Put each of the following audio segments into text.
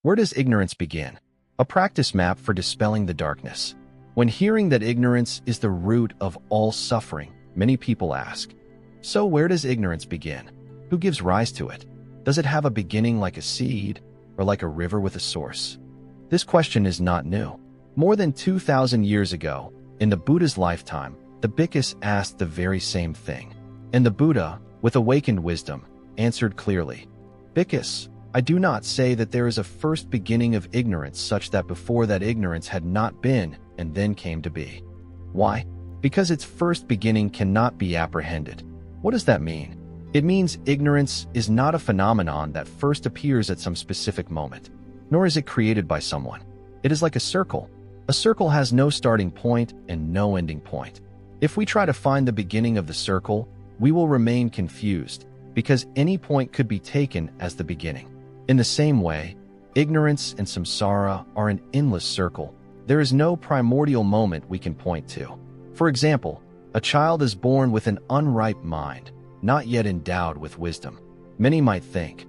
Where does ignorance begin? A practice map for dispelling the darkness. When hearing that ignorance is the root of all suffering, many people ask, so where does ignorance begin? Who gives rise to it? Does it have a beginning like a seed or like a river with a source? This question is not new. More than 2,000 years ago, in the Buddha's lifetime, the bhikkhus asked the very same thing. And the Buddha, with awakened wisdom, answered clearly, Bhikkhus, I do not say that there is a first beginning of ignorance such that before that ignorance had not been and then came to be. Why? Because its first beginning cannot be apprehended. What does that mean? It means ignorance is not a phenomenon that first appears at some specific moment, nor is it created by someone. It is like a circle. A circle has no starting point and no ending point. If we try to find the beginning of the circle, we will remain confused, because any point could be taken as the beginning. In the same way, ignorance and samsara are an endless circle. There is no primordial moment we can point to. For example, a child is born with an unripe mind, not yet endowed with wisdom. Many might think,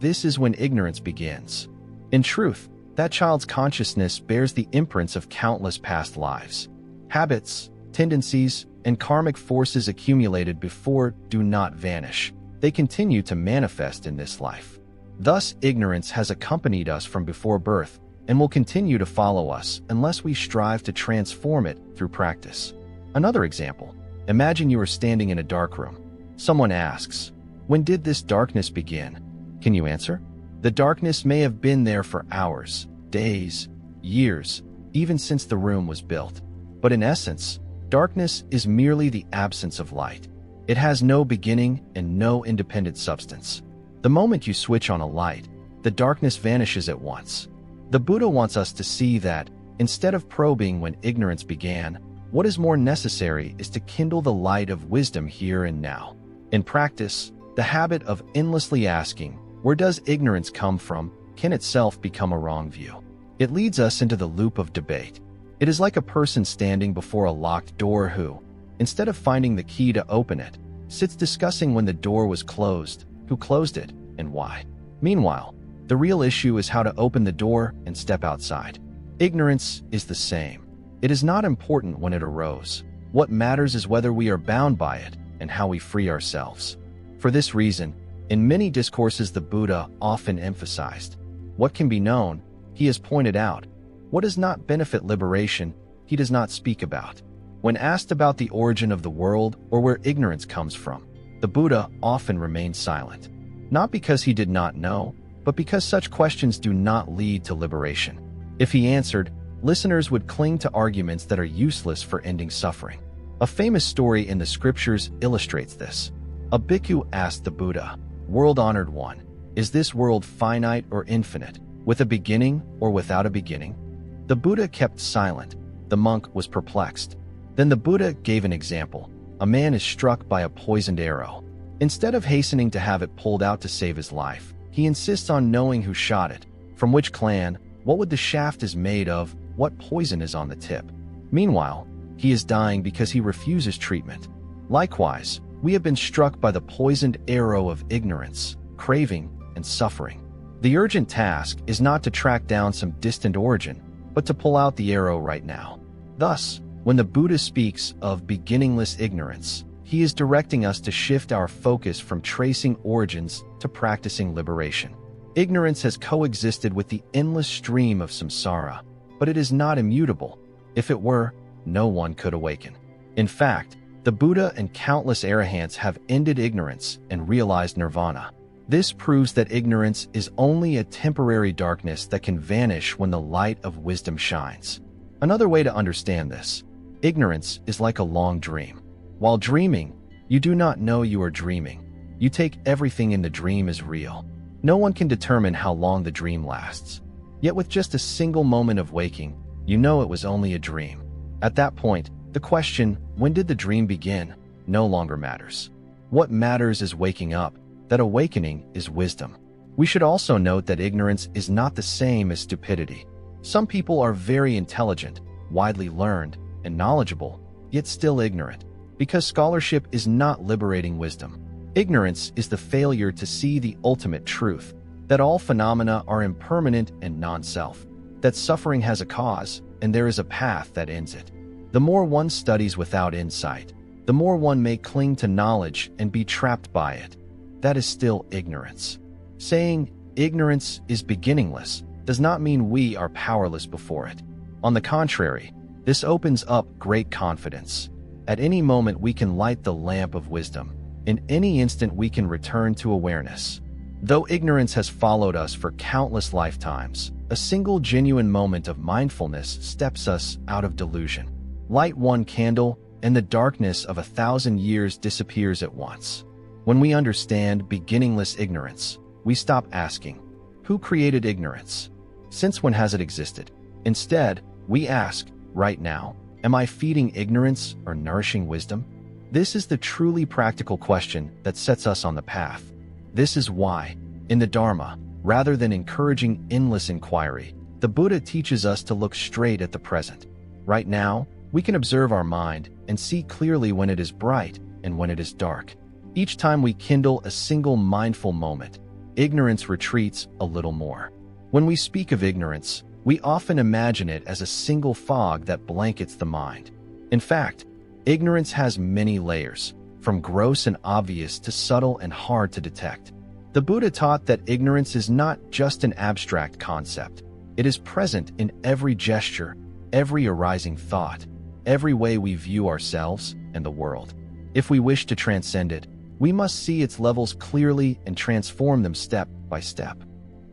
this is when ignorance begins. In truth, that child's consciousness bears the imprints of countless past lives. Habits, tendencies, and karmic forces accumulated before do not vanish. They continue to manifest in this life. Thus, ignorance has accompanied us from before birth and will continue to follow us unless we strive to transform it through practice. Another example, imagine you are standing in a dark room. Someone asks, when did this darkness begin? Can you answer? The darkness may have been there for hours, days, years, even since the room was built. But in essence, darkness is merely the absence of light. It has no beginning and no independent substance. The moment you switch on a light, the darkness vanishes at once. The Buddha wants us to see that, instead of probing when ignorance began, what is more necessary is to kindle the light of wisdom here and now. In practice, the habit of endlessly asking, where does ignorance come from, can itself become a wrong view. It leads us into the loop of debate. It is like a person standing before a locked door who, instead of finding the key to open it, sits discussing when the door was closed, who closed it, and why. Meanwhile, the real issue is how to open the door and step outside. Ignorance is the same. It is not important when it arose. What matters is whether we are bound by it and how we free ourselves. For this reason, in many discourses the Buddha often emphasized, what can be known, he has pointed out. What does not benefit liberation, he does not speak about. When asked about the origin of the world or where ignorance comes from, the Buddha often remained silent. Not because he did not know, but because such questions do not lead to liberation. If he answered, listeners would cling to arguments that are useless for ending suffering. A famous story in the scriptures illustrates this. A bhikkhu asked the Buddha, World-honored one, is this world finite or infinite, with a beginning or without a beginning? The Buddha kept silent. The monk was perplexed. Then the Buddha gave an example. A man is struck by a poisoned arrow. Instead of hastening to have it pulled out to save his life, he insists on knowing who shot it, from which clan, what wood the shaft is made of, what poison is on the tip. Meanwhile, he is dying because he refuses treatment. Likewise, we have been struck by the poisoned arrow of ignorance, craving, and suffering. The urgent task is not to track down some distant origin, but to pull out the arrow right now. Thus, when the Buddha speaks of beginningless ignorance, he is directing us to shift our focus from tracing origins to practicing liberation. Ignorance has coexisted with the endless stream of samsara, but it is not immutable. If it were, no one could awaken. In fact, the Buddha and countless arahants have ended ignorance and realized nirvana. This proves that ignorance is only a temporary darkness that can vanish when the light of wisdom shines. Another way to understand this, ignorance is like a long dream. While dreaming, you do not know you are dreaming. You take everything in the dream as real. No one can determine how long the dream lasts. Yet with just a single moment of waking, you know it was only a dream. At that point, the question, when did the dream begin, no longer matters. What matters is waking up. That awakening is wisdom. We should also note that ignorance is not the same as stupidity. Some people are very intelligent, widely learned, and knowledgeable, yet still ignorant, because scholarship is not liberating wisdom. Ignorance is the failure to see the ultimate truth, that all phenomena are impermanent and non-self, that suffering has a cause, and there is a path that ends it. The more one studies without insight, the more one may cling to knowledge and be trapped by it. That is still ignorance. Saying ignorance is beginningless does not mean we are powerless before it. On the contrary, this opens up great confidence. At any moment we can light the lamp of wisdom. In any instant we can return to awareness. Though ignorance has followed us for countless lifetimes, a single genuine moment of mindfulness steps us out of delusion. Light one candle, and the darkness of 1,000 years disappears at once. When we understand beginningless ignorance, we stop asking, who created ignorance? Since when has it existed? Instead, we ask, right now, am I feeding ignorance or nourishing wisdom? This is the truly practical question that sets us on the path. This is why, in the Dharma, rather than encouraging endless inquiry, the Buddha teaches us to look straight at the present. Right now, we can observe our mind and see clearly when it is bright and when it is dark. Each time we kindle a single mindful moment, ignorance retreats a little more. When we speak of ignorance, we often imagine it as a single fog that blankets the mind. In fact, ignorance has many layers, from gross and obvious to subtle and hard to detect. The Buddha taught that ignorance is not just an abstract concept. It is present in every gesture, every arising thought, every way we view ourselves and the world. If we wish to transcend it, we must see its levels clearly and transform them step by step.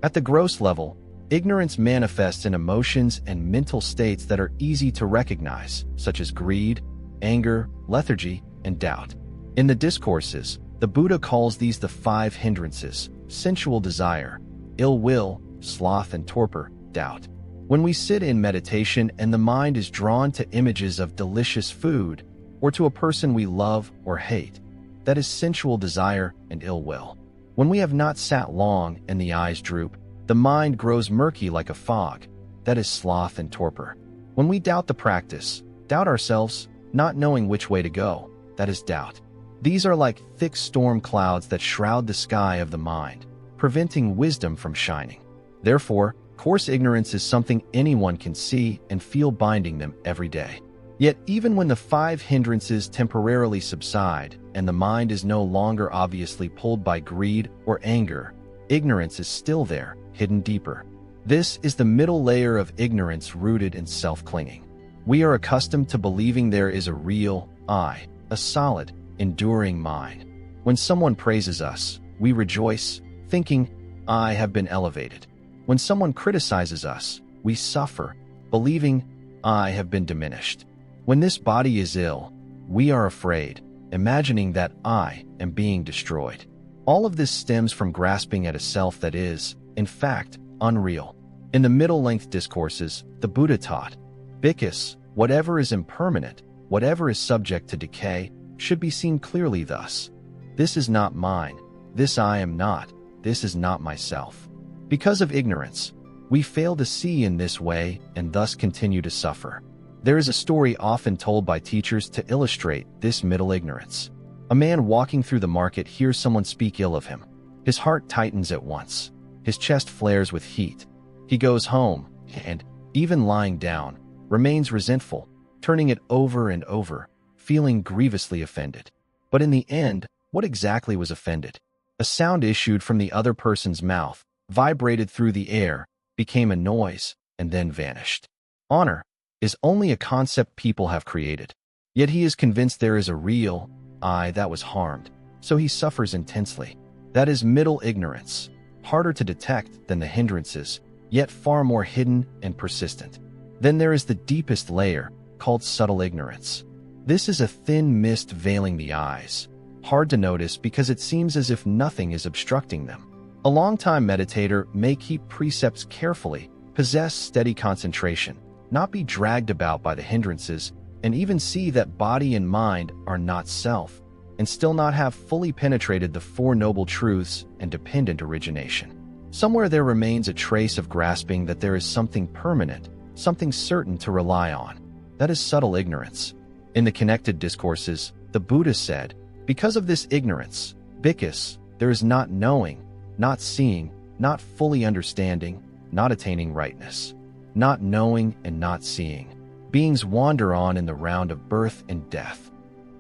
At the gross level, ignorance manifests in emotions and mental states that are easy to recognize, such as greed, anger, lethargy, and doubt. In the discourses, the Buddha calls these the 5 hindrances: sensual desire, ill will, sloth and torpor, doubt. When we sit in meditation and the mind is drawn to images of delicious food, or to a person we love or hate, that is sensual desire and ill will. When we have not sat long and the eyes droop, the mind grows murky like a fog, that is sloth and torpor. When we doubt the practice, doubt ourselves, not knowing which way to go, that is doubt. These are like thick storm clouds that shroud the sky of the mind, preventing wisdom from shining. Therefore, coarse ignorance is something anyone can see and feel binding them every day. Yet even when the 5 hindrances temporarily subside and the mind is no longer obviously pulled by greed or anger, ignorance is still there, hidden deeper. This is the middle layer of ignorance rooted in self-clinging. We are accustomed to believing there is a real I, a solid, enduring mind. When someone praises us, we rejoice, thinking, I have been elevated. When someone criticizes us, we suffer, believing, I have been diminished. When this body is ill, we are afraid, imagining that I am being destroyed. All of this stems from grasping at a self that is, in fact, unreal. In the middle-length discourses, the Buddha taught, Bhikkhus, whatever is impermanent, whatever is subject to decay, should be seen clearly thus. This is not mine, this I am not, this is not myself. Because of ignorance, we fail to see in this way and thus continue to suffer. There is a story often told by teachers to illustrate this middle ignorance. A man walking through the market hears someone speak ill of him. His heart tightens at once. His chest flares with heat. He goes home and, even lying down, remains resentful, turning it over and over, feeling grievously offended. But in the end, what exactly was offended? A sound issued from the other person's mouth, vibrated through the air, became a noise, and then vanished. Honor is only a concept people have created. Yet he is convinced there is a real I that was harmed, so he suffers intensely. That is middle ignorance, harder to detect than the hindrances, yet far more hidden and persistent. Then there is the deepest layer, called subtle ignorance. This is a thin mist veiling the eyes, hard to notice because it seems as if nothing is obstructing them. A long-time meditator may keep precepts carefully, possess steady concentration, not be dragged about by the hindrances, and even see that body and mind are not self, and still not have fully penetrated the 4 noble truths and dependent origination. Somewhere there remains a trace of grasping that there is something permanent, something certain to rely on. That is subtle ignorance. In the connected discourses, the Buddha said, because of this ignorance, Bhikkhus, there is not knowing, not seeing, not fully understanding, not attaining rightness, not knowing and not seeing. Beings wander on in the round of birth and death.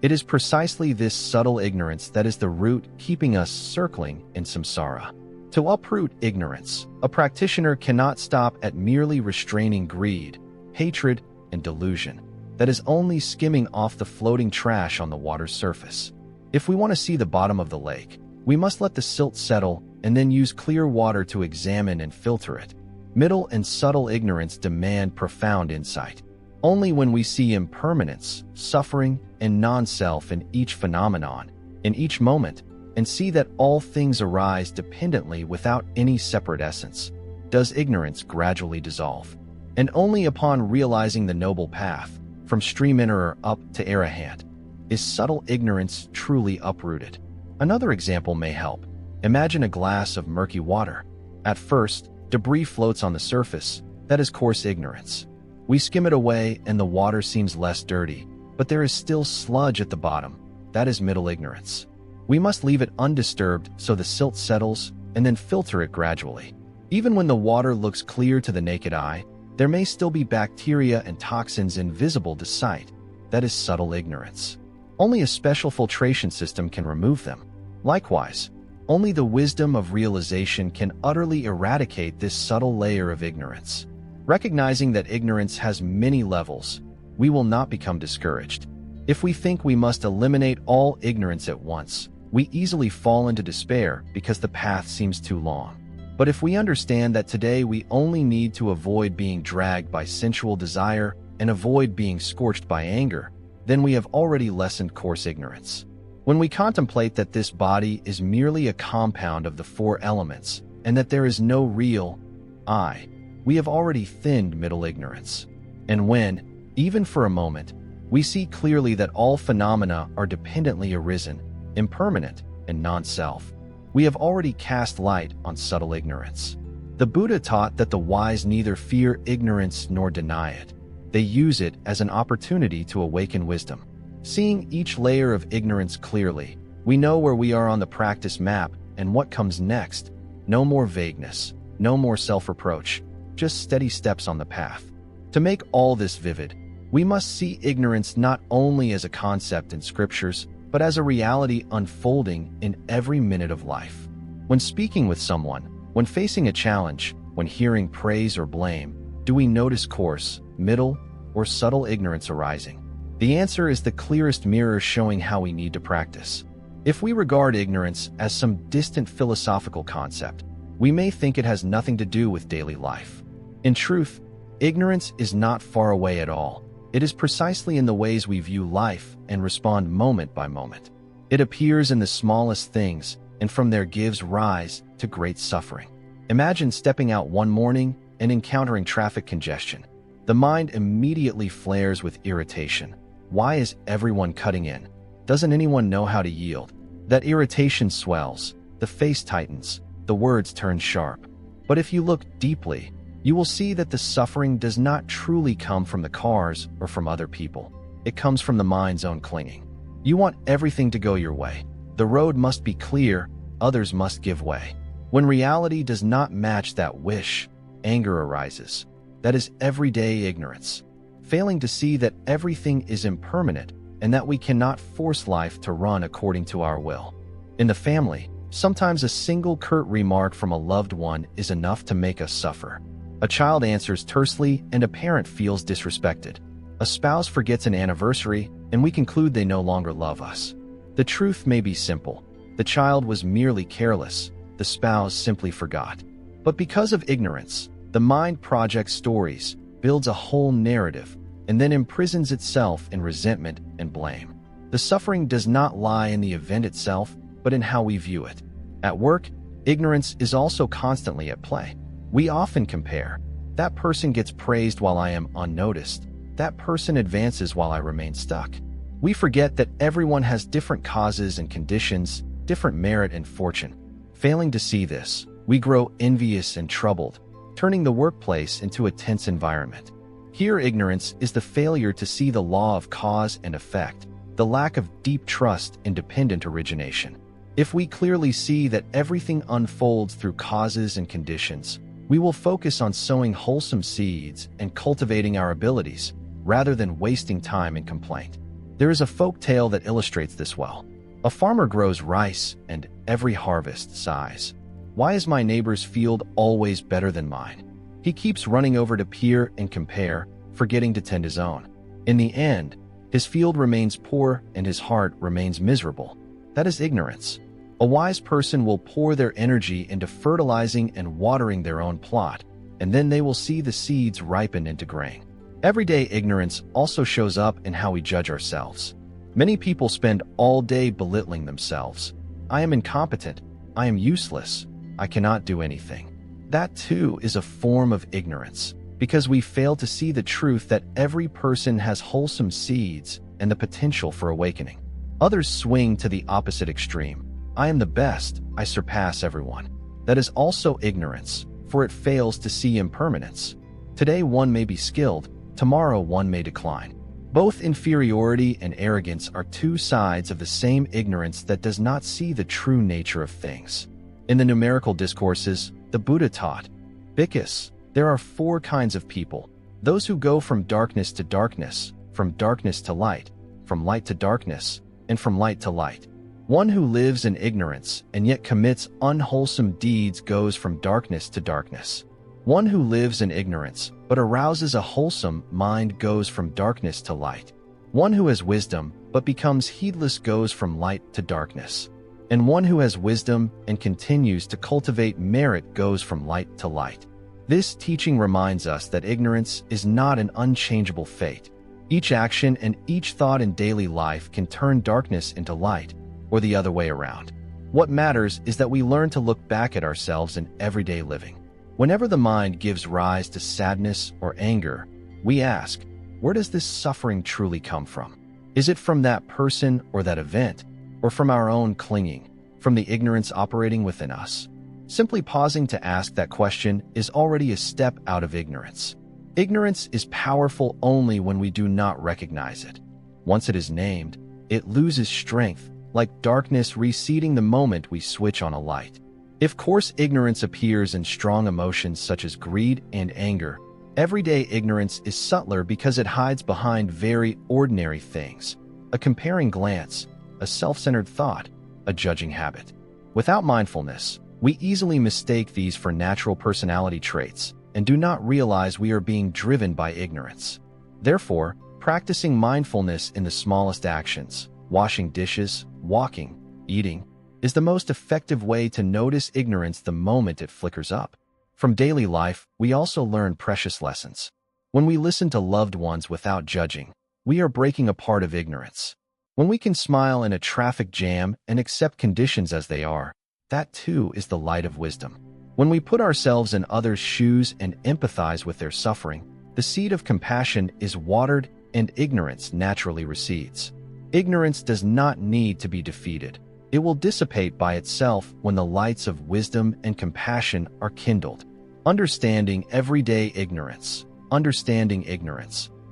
It is precisely this subtle ignorance that is the root keeping us circling in samsara. To uproot ignorance, a practitioner cannot stop at merely restraining greed, hatred, and delusion that is only skimming off the floating trash on the water's surface. If we want to see the bottom of the lake, we must let the silt settle and then use clear water to examine and filter it. Middle and subtle ignorance demand profound insight. Only when we see impermanence, suffering, and non-self in each phenomenon, in each moment, and see that all things arise dependently without any separate essence, does ignorance gradually dissolve. And only upon realizing the noble path, from stream enterer up to arahant, is subtle ignorance truly uprooted. Another example may help. Imagine a glass of murky water. At first, debris floats on the surface. That is coarse ignorance. We skim it away and the water seems less dirty, but there is still sludge at the bottom. That is middle ignorance. We must leave it undisturbed so the silt settles and then filter it gradually. Even when the water looks clear to the naked eye, there may still be bacteria and toxins invisible to sight. That is subtle ignorance. Only a special filtration system can remove them. Likewise, only the wisdom of realization can utterly eradicate this subtle layer of ignorance. Recognizing that ignorance has many levels, we will not become discouraged. If we think we must eliminate all ignorance at once, we easily fall into despair because the path seems too long. But if we understand that today we only need to avoid being dragged by sensual desire and avoid being scorched by anger, then we have already lessened coarse ignorance. When we contemplate that this body is merely a compound of the four elements and that there is no real I, we have already thinned middle ignorance. And when, even for a moment, we see clearly that all phenomena are dependently arisen, impermanent, and non-self, we have already cast light on subtle ignorance. The Buddha taught that the wise neither fear ignorance nor deny it. They use it as an opportunity to awaken wisdom. Seeing each layer of ignorance clearly, we know where we are on the practice map and what comes next. No more vagueness, no more self-reproach, just steady steps on the path. To make all this vivid, we must see ignorance not only as a concept in scriptures, but as a reality unfolding in every minute of life. When speaking with someone, when facing a challenge, when hearing praise or blame, do we notice coarse, middle, or subtle ignorance arising? The answer is the clearest mirror showing how we need to practice. If we regard ignorance as some distant philosophical concept, we may think it has nothing to do with daily life. In truth, ignorance is not far away at all. It is precisely in the ways we view life and respond moment by moment. It appears in the smallest things, and from there gives rise to great suffering. Imagine stepping out one morning and encountering traffic congestion. The mind immediately flares with irritation. Why is everyone cutting in? Doesn't anyone know how to yield? That irritation swells, the face tightens, the words turn sharp. But if you look deeply, you will see that the suffering does not truly come from the cars or from other people. It comes from the mind's own clinging. You want everything to go your way. The road must be clear, others must give way. When reality does not match that wish, anger arises. That is everyday ignorance. Failing to see that everything is impermanent and that we cannot force life to run according to our will. In the family, sometimes a single curt remark from a loved one is enough to make us suffer. A child answers tersely and a parent feels disrespected. A spouse forgets an anniversary and we conclude they no longer love us. The truth may be simple. The child was merely careless. The spouse simply forgot. But because of ignorance, the mind projects stories, builds a whole narrative, and then imprisons itself in resentment and blame. The suffering does not lie in the event itself, but in how we view it. At work, ignorance is also constantly at play. We often compare. That person gets praised while I am unnoticed. That person advances while I remain stuck. We forget that everyone has different causes and conditions, different merit and fortune. Failing to see this, we grow envious and troubled, turning the workplace into a tense environment. Here, ignorance is the failure to see the law of cause and effect, the lack of deep trust in dependent origination. If we clearly see that everything unfolds through causes and conditions, we will focus on sowing wholesome seeds and cultivating our abilities, rather than wasting time in complaint. There is a folk tale that illustrates this well. A farmer grows rice, and every harvest sighs, "Why is my neighbor's field always better than mine?" He keeps running over to peer and compare, forgetting to tend his own. In the end, his field remains poor and his heart remains miserable. That is ignorance. A wise person will pour their energy into fertilizing and watering their own plot, and then they will see the seeds ripen into grain. Everyday ignorance also shows up in how we judge ourselves. Many people spend all day belittling themselves. "I am incompetent. I am useless. I cannot do anything." That too is a form of ignorance, because we fail to see the truth that every person has wholesome seeds and the potential for awakening. Others swing to the opposite extreme. "I am the best. I surpass everyone." That is also ignorance, for it fails to see impermanence. Today one may be skilled, tomorrow one may decline. Both inferiority and arrogance are two sides of the same ignorance that does not see the true nature of things. In the numerical discourses, the Buddha taught, "Bhikkhus, there are 4 kinds of people: those who go from darkness to darkness, from darkness to light, from light to darkness, and from light to light. One who lives in ignorance and yet commits unwholesome deeds goes from darkness to darkness. One who lives in ignorance but arouses a wholesome mind goes from darkness to light. One who has wisdom but becomes heedless goes from light to darkness. And one who has wisdom and continues to cultivate merit goes from light to light." This teaching reminds us that ignorance is not an unchangeable fate. Each action and each thought in daily life can turn darkness into light, or the other way around. What matters is that we learn to look back at ourselves in everyday living. Whenever the mind gives rise to sadness or anger, we ask, where does this suffering truly come from? Is it from that person or that event, or from our own clinging, from the ignorance operating within us? Simply pausing to ask that question is already a step out of ignorance. Ignorance is powerful only when we do not recognize it. Once it is named, it loses strength, like darkness receding the moment we switch on a light. If coarse ignorance appears in strong emotions such as greed and anger, everyday ignorance is subtler because it hides behind very ordinary things: a comparing glance, a self-centered thought, a judging habit. Without mindfulness, we easily mistake these for natural personality traits and do not realize we are being driven by ignorance. Therefore, practicing mindfulness in the smallest actions, washing dishes, walking, eating, is the most effective way to notice ignorance the moment it flickers up. From daily life, we also learn precious lessons. When we listen to loved ones without judging, we are breaking a part of ignorance. When we can smile in a traffic jam and accept conditions as they are, that too is the light of wisdom. When we put ourselves in others' shoes and empathize with their suffering, the seed of compassion is watered and ignorance naturally recedes. Ignorance does not need to be defeated. It will dissipate by itself when the lights of wisdom and compassion are kindled. Understanding ignorance,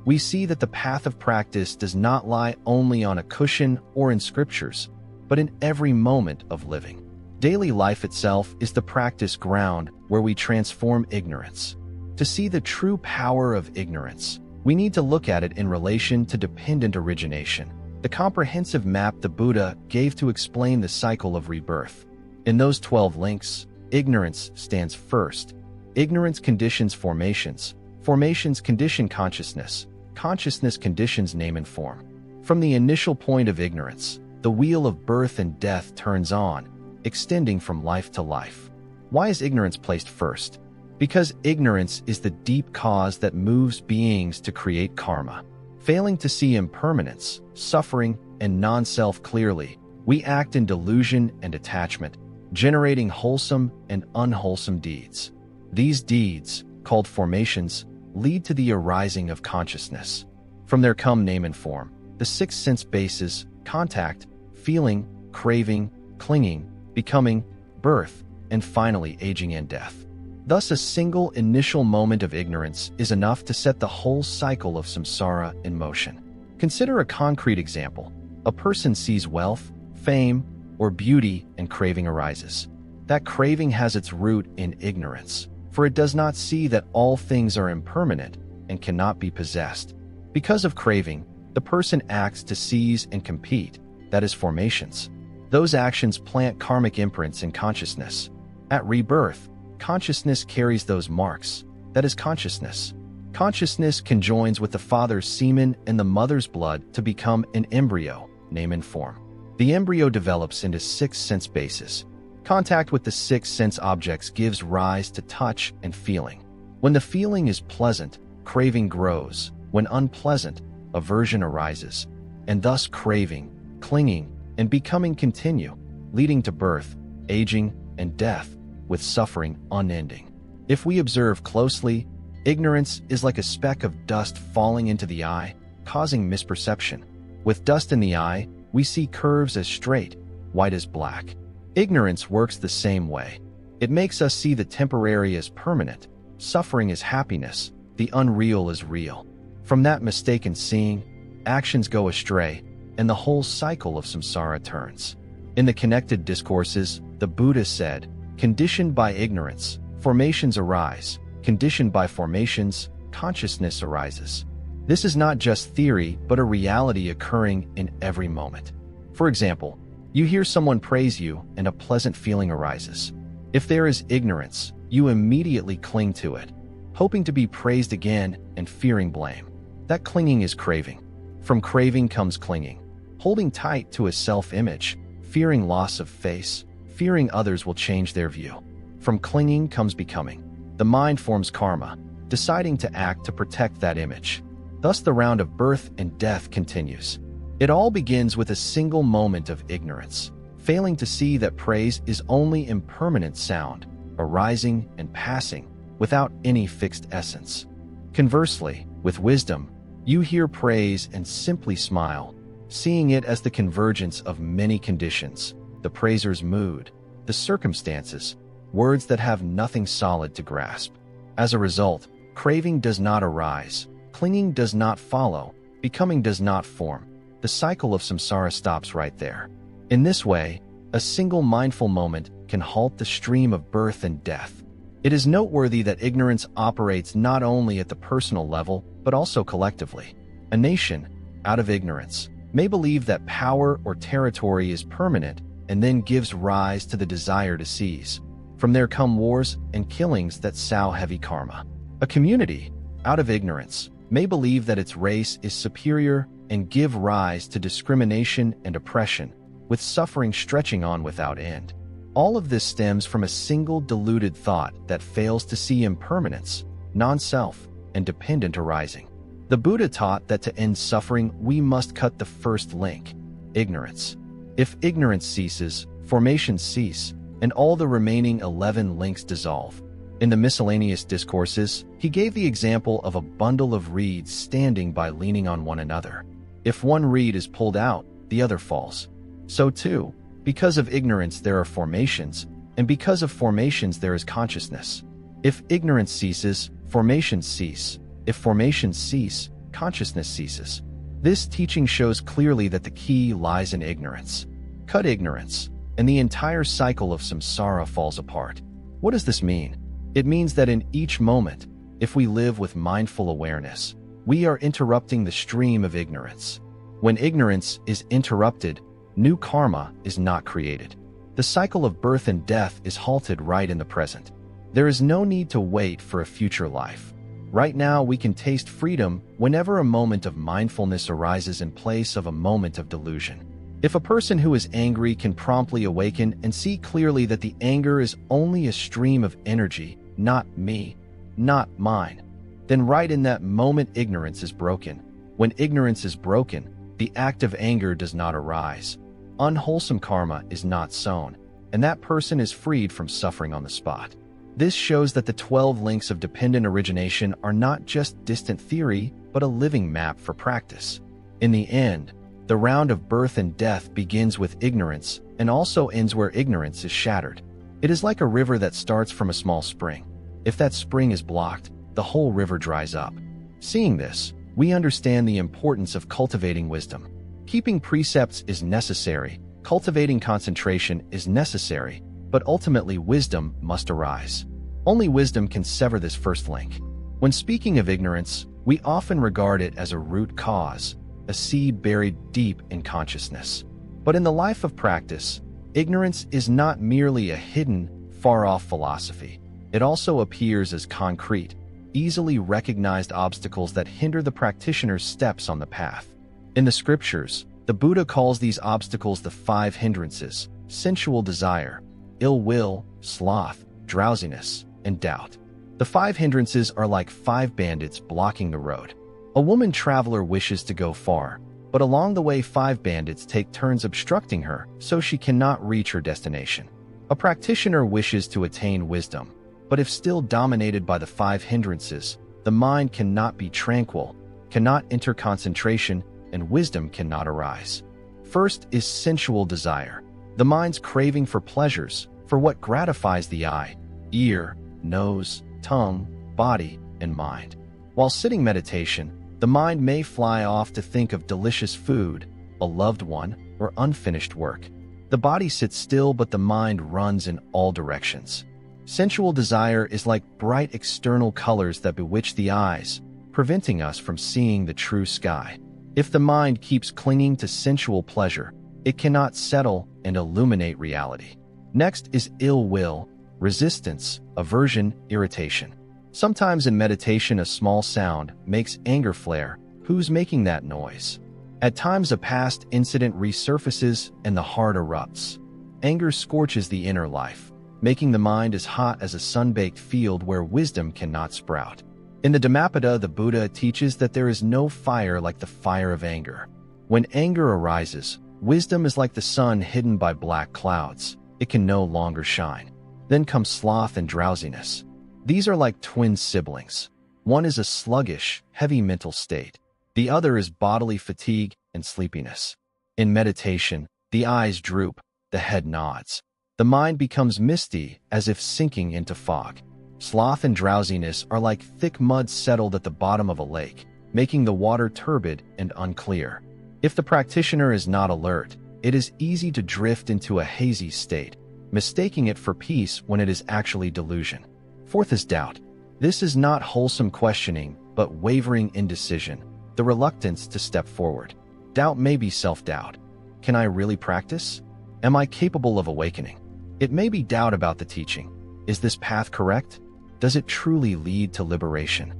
we see that the path of practice does not lie only on a cushion or in scriptures, but in every moment of living. Daily life itself is the practice ground where we transform ignorance. To see the true power of ignorance, we need to look at it in relation to dependent origination, the comprehensive map the Buddha gave to explain the cycle of rebirth. In those 12 links, ignorance stands first. Ignorance conditions formations. Formations condition consciousness. Consciousness conditions name and form. From the initial point of ignorance, the wheel of birth and death turns on, extending from life to life. Why is ignorance placed first? Because ignorance is the deep cause that moves beings to create karma. Failing to see impermanence, suffering, and non-self clearly, we act in delusion and attachment, generating wholesome and unwholesome deeds. These deeds, called formations, lead to the arising of consciousness. From there come name and form, the 6 sense bases: contact, feeling, craving, clinging, becoming, birth, and finally aging and death. Thus, a single initial moment of ignorance is enough to set the whole cycle of samsara in motion. Consider a concrete example. A person sees wealth, fame, or beauty and craving arises. That craving has its root in ignorance, for it does not see that all things are impermanent and cannot be possessed. Because of craving, the person acts to seize and compete, that is formations. Those actions plant karmic imprints in consciousness. At rebirth, consciousness carries those marks, that is consciousness. Consciousness conjoins with the father's semen and the mother's blood to become an embryo, name and form. The embryo develops into six sense bases. Contact with the six sense objects gives rise to touch and feeling. When the feeling is pleasant, craving grows. When unpleasant, aversion arises, and thus craving, clinging, and becoming continue, leading to birth, aging, and death, with suffering unending. If we observe closely, ignorance is like a speck of dust falling into the eye, causing misperception. With dust in the eye, we see curves as straight, white as black. Ignorance works the same way. It makes us see the temporary as permanent, suffering as happiness, the unreal as real. From that mistaken seeing, actions go astray, and the whole cycle of samsara turns. In the connected discourses, the Buddha said, "Conditioned by ignorance, formations arise. Conditioned by formations, consciousness arises." This is not just theory, but a reality occurring in every moment. For example, you hear someone praise you and a pleasant feeling arises. If there is ignorance, you immediately cling to it, hoping to be praised again and fearing blame. That clinging is craving. From craving comes clinging, holding tight to a self-image, fearing loss of face, fearing others will change their view. From clinging comes becoming. The mind forms karma, deciding to act to protect that image. Thus the round of birth and death continues. It all begins with a single moment of ignorance, failing to see that praise is only impermanent sound, arising and passing, without any fixed essence. Conversely, with wisdom, you hear praise and simply smile, seeing it as the convergence of many conditions, the praiser's mood, the circumstances, words that have nothing solid to grasp. As a result, craving does not arise, clinging does not follow, becoming does not form. The cycle of samsara stops right there. In this way, a single mindful moment can halt the stream of birth and death. It is noteworthy that ignorance operates not only at the personal level, but also collectively. A nation, out of ignorance, may believe that power or territory is permanent and then gives rise to the desire to seize. From there come wars and killings that sow heavy karma. A community, out of ignorance, may believe that its race is superior and give rise to discrimination and oppression, with suffering stretching on without end. All of this stems from a single deluded thought that fails to see impermanence, non-self, and dependent arising. The Buddha taught that to end suffering, we must cut the first link, ignorance. If ignorance ceases, formations cease, and all the remaining 11 links dissolve. In the miscellaneous discourses, he gave the example of a bundle of reeds standing by leaning on one another. If one reed is pulled out, the other falls. So too, because of ignorance there are formations, and because of formations there is consciousness. If ignorance ceases, formations cease. If formations cease, consciousness ceases. This teaching shows clearly that the key lies in ignorance. Cut ignorance, and the entire cycle of samsara falls apart. What does this mean? It means that in each moment, if we live with mindful awareness, we are interrupting the stream of ignorance. When ignorance is interrupted, new karma is not created. The cycle of birth and death is halted right in the present. There is no need to wait for a future life. Right now, we can taste freedom whenever a moment of mindfulness arises in place of a moment of delusion. If a person who is angry can promptly awaken and see clearly that the anger is only a stream of energy, not me, not mine, then right in that moment ignorance is broken. When ignorance is broken, the act of anger does not arise. Unwholesome karma is not sown, and that person is freed from suffering on the spot. This shows that the 12 links of dependent origination are not just distant theory, but a living map for practice. In the end, the round of birth and death begins with ignorance and also ends where ignorance is shattered. It is like a river that starts from a small spring. If that spring is blocked, the whole river dries up. Seeing this, we understand the importance of cultivating wisdom. Keeping precepts is necessary, Cultivating concentration is necessary, but ultimately wisdom must arise. Only wisdom can sever this first link. When speaking of ignorance, we often regard it as a root cause, a seed buried deep in consciousness. But in the life of practice, ignorance is not merely a hidden, far-off philosophy. It also appears as concrete, easily recognized obstacles that hinder the practitioner's steps on the path. In the scriptures, the Buddha calls these obstacles the 5 hindrances: sensual desire, ill will, sloth, drowsiness, and doubt. The 5 hindrances are like 5 bandits blocking the road. A woman traveler wishes to go far, but along the way 5 bandits take turns obstructing her, so she cannot reach her destination. A practitioner wishes to attain wisdom, but if still dominated by the 5 hindrances, the mind cannot be tranquil, cannot enter concentration, and wisdom cannot arise. First is sensual desire, the mind's craving for pleasures, for what gratifies the eye, ear, nose, tongue, body, and mind. While sitting meditation, the mind may fly off to think of delicious food, a loved one, or unfinished work. The body sits still, but the mind runs in all directions. Sensual desire is like bright external colors that bewitch the eyes, preventing us from seeing the true sky. If the mind keeps clinging to sensual pleasure, it cannot settle and illuminate reality. Next is ill will, resistance, aversion, irritation. Sometimes in meditation a small sound makes anger flare. Who's making that noise? At times a past incident resurfaces and the heart erupts. Anger scorches the inner life, making the mind as hot as a sun-baked field where wisdom cannot sprout. In the Dhammapada, the Buddha teaches that there is no fire like the fire of anger. When anger arises, wisdom is like the sun hidden by black clouds. It can no longer shine. Then comes sloth and drowsiness. These are like twin siblings. One is a sluggish, heavy mental state. The other is bodily fatigue and sleepiness. In meditation, the eyes droop, the head nods. The mind becomes misty, as if sinking into fog. Sloth and drowsiness are like thick mud settled at the bottom of a lake, making the water turbid and unclear. If the practitioner is not alert, it is easy to drift into a hazy state, mistaking it for peace when it is actually delusion. Fourth is doubt. This is not wholesome questioning, but wavering indecision, the reluctance to step forward. Doubt may be self-doubt. Can I really practice? Am I capable of awakening? It may be doubt about the teaching. Is this path correct? Does it truly lead to liberation?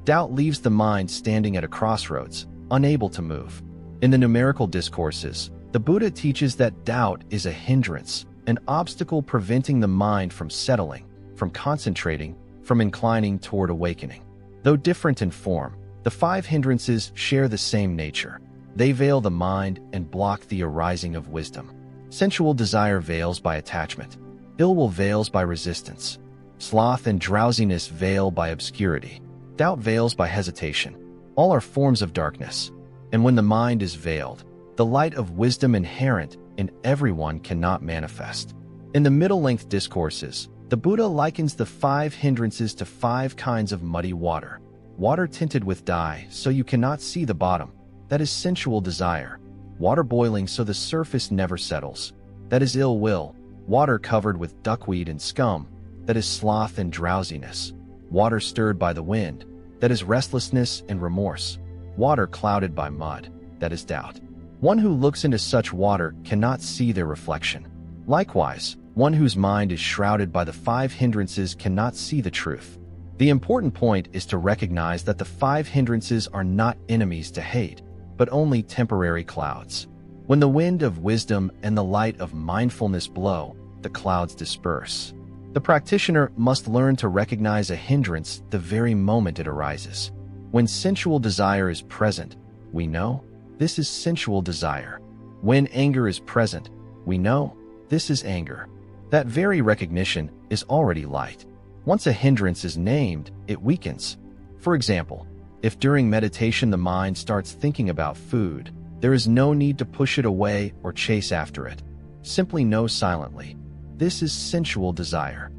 Doubt leaves the mind standing at a crossroads, unable to move. In the numerical discourses, the Buddha teaches that doubt is a hindrance, an obstacle preventing the mind from settling, from concentrating, from inclining toward awakening. Though different in form, the 5 hindrances share the same nature. They veil the mind and block the arising of wisdom. Sensual desire veils by attachment. Ill will veils by resistance. Sloth and drowsiness veil by obscurity. Doubt veils by hesitation. All are forms of darkness. And when the mind is veiled, the light of wisdom inherent in everyone cannot manifest. In the middle-length discourses, the Buddha likens the 5 hindrances to 5 kinds of muddy water. Water tinted with dye so you cannot see the bottom. That is sensual desire. Water boiling so the surface never settles. That is ill will. Water covered with duckweed and scum. That is sloth and drowsiness. Water stirred by the wind. That is restlessness and remorse. Water clouded by mud. That is doubt. One who looks into such water cannot see their reflection. Likewise, one whose mind is shrouded by the 5 hindrances cannot see the truth. The important point is to recognize that the 5 hindrances are not enemies to hate, but only temporary clouds. When the wind of wisdom and the light of mindfulness blow, the clouds disperse. The practitioner must learn to recognize a hindrance the very moment it arises. When sensual desire is present, we know this is sensual desire. When anger is present, we know this is anger. That very recognition is already light. Once a hindrance is named, it weakens. For example, if during meditation the mind starts thinking about food, there is no need to push it away or chase after it. Simply know silently. This is sensual desire.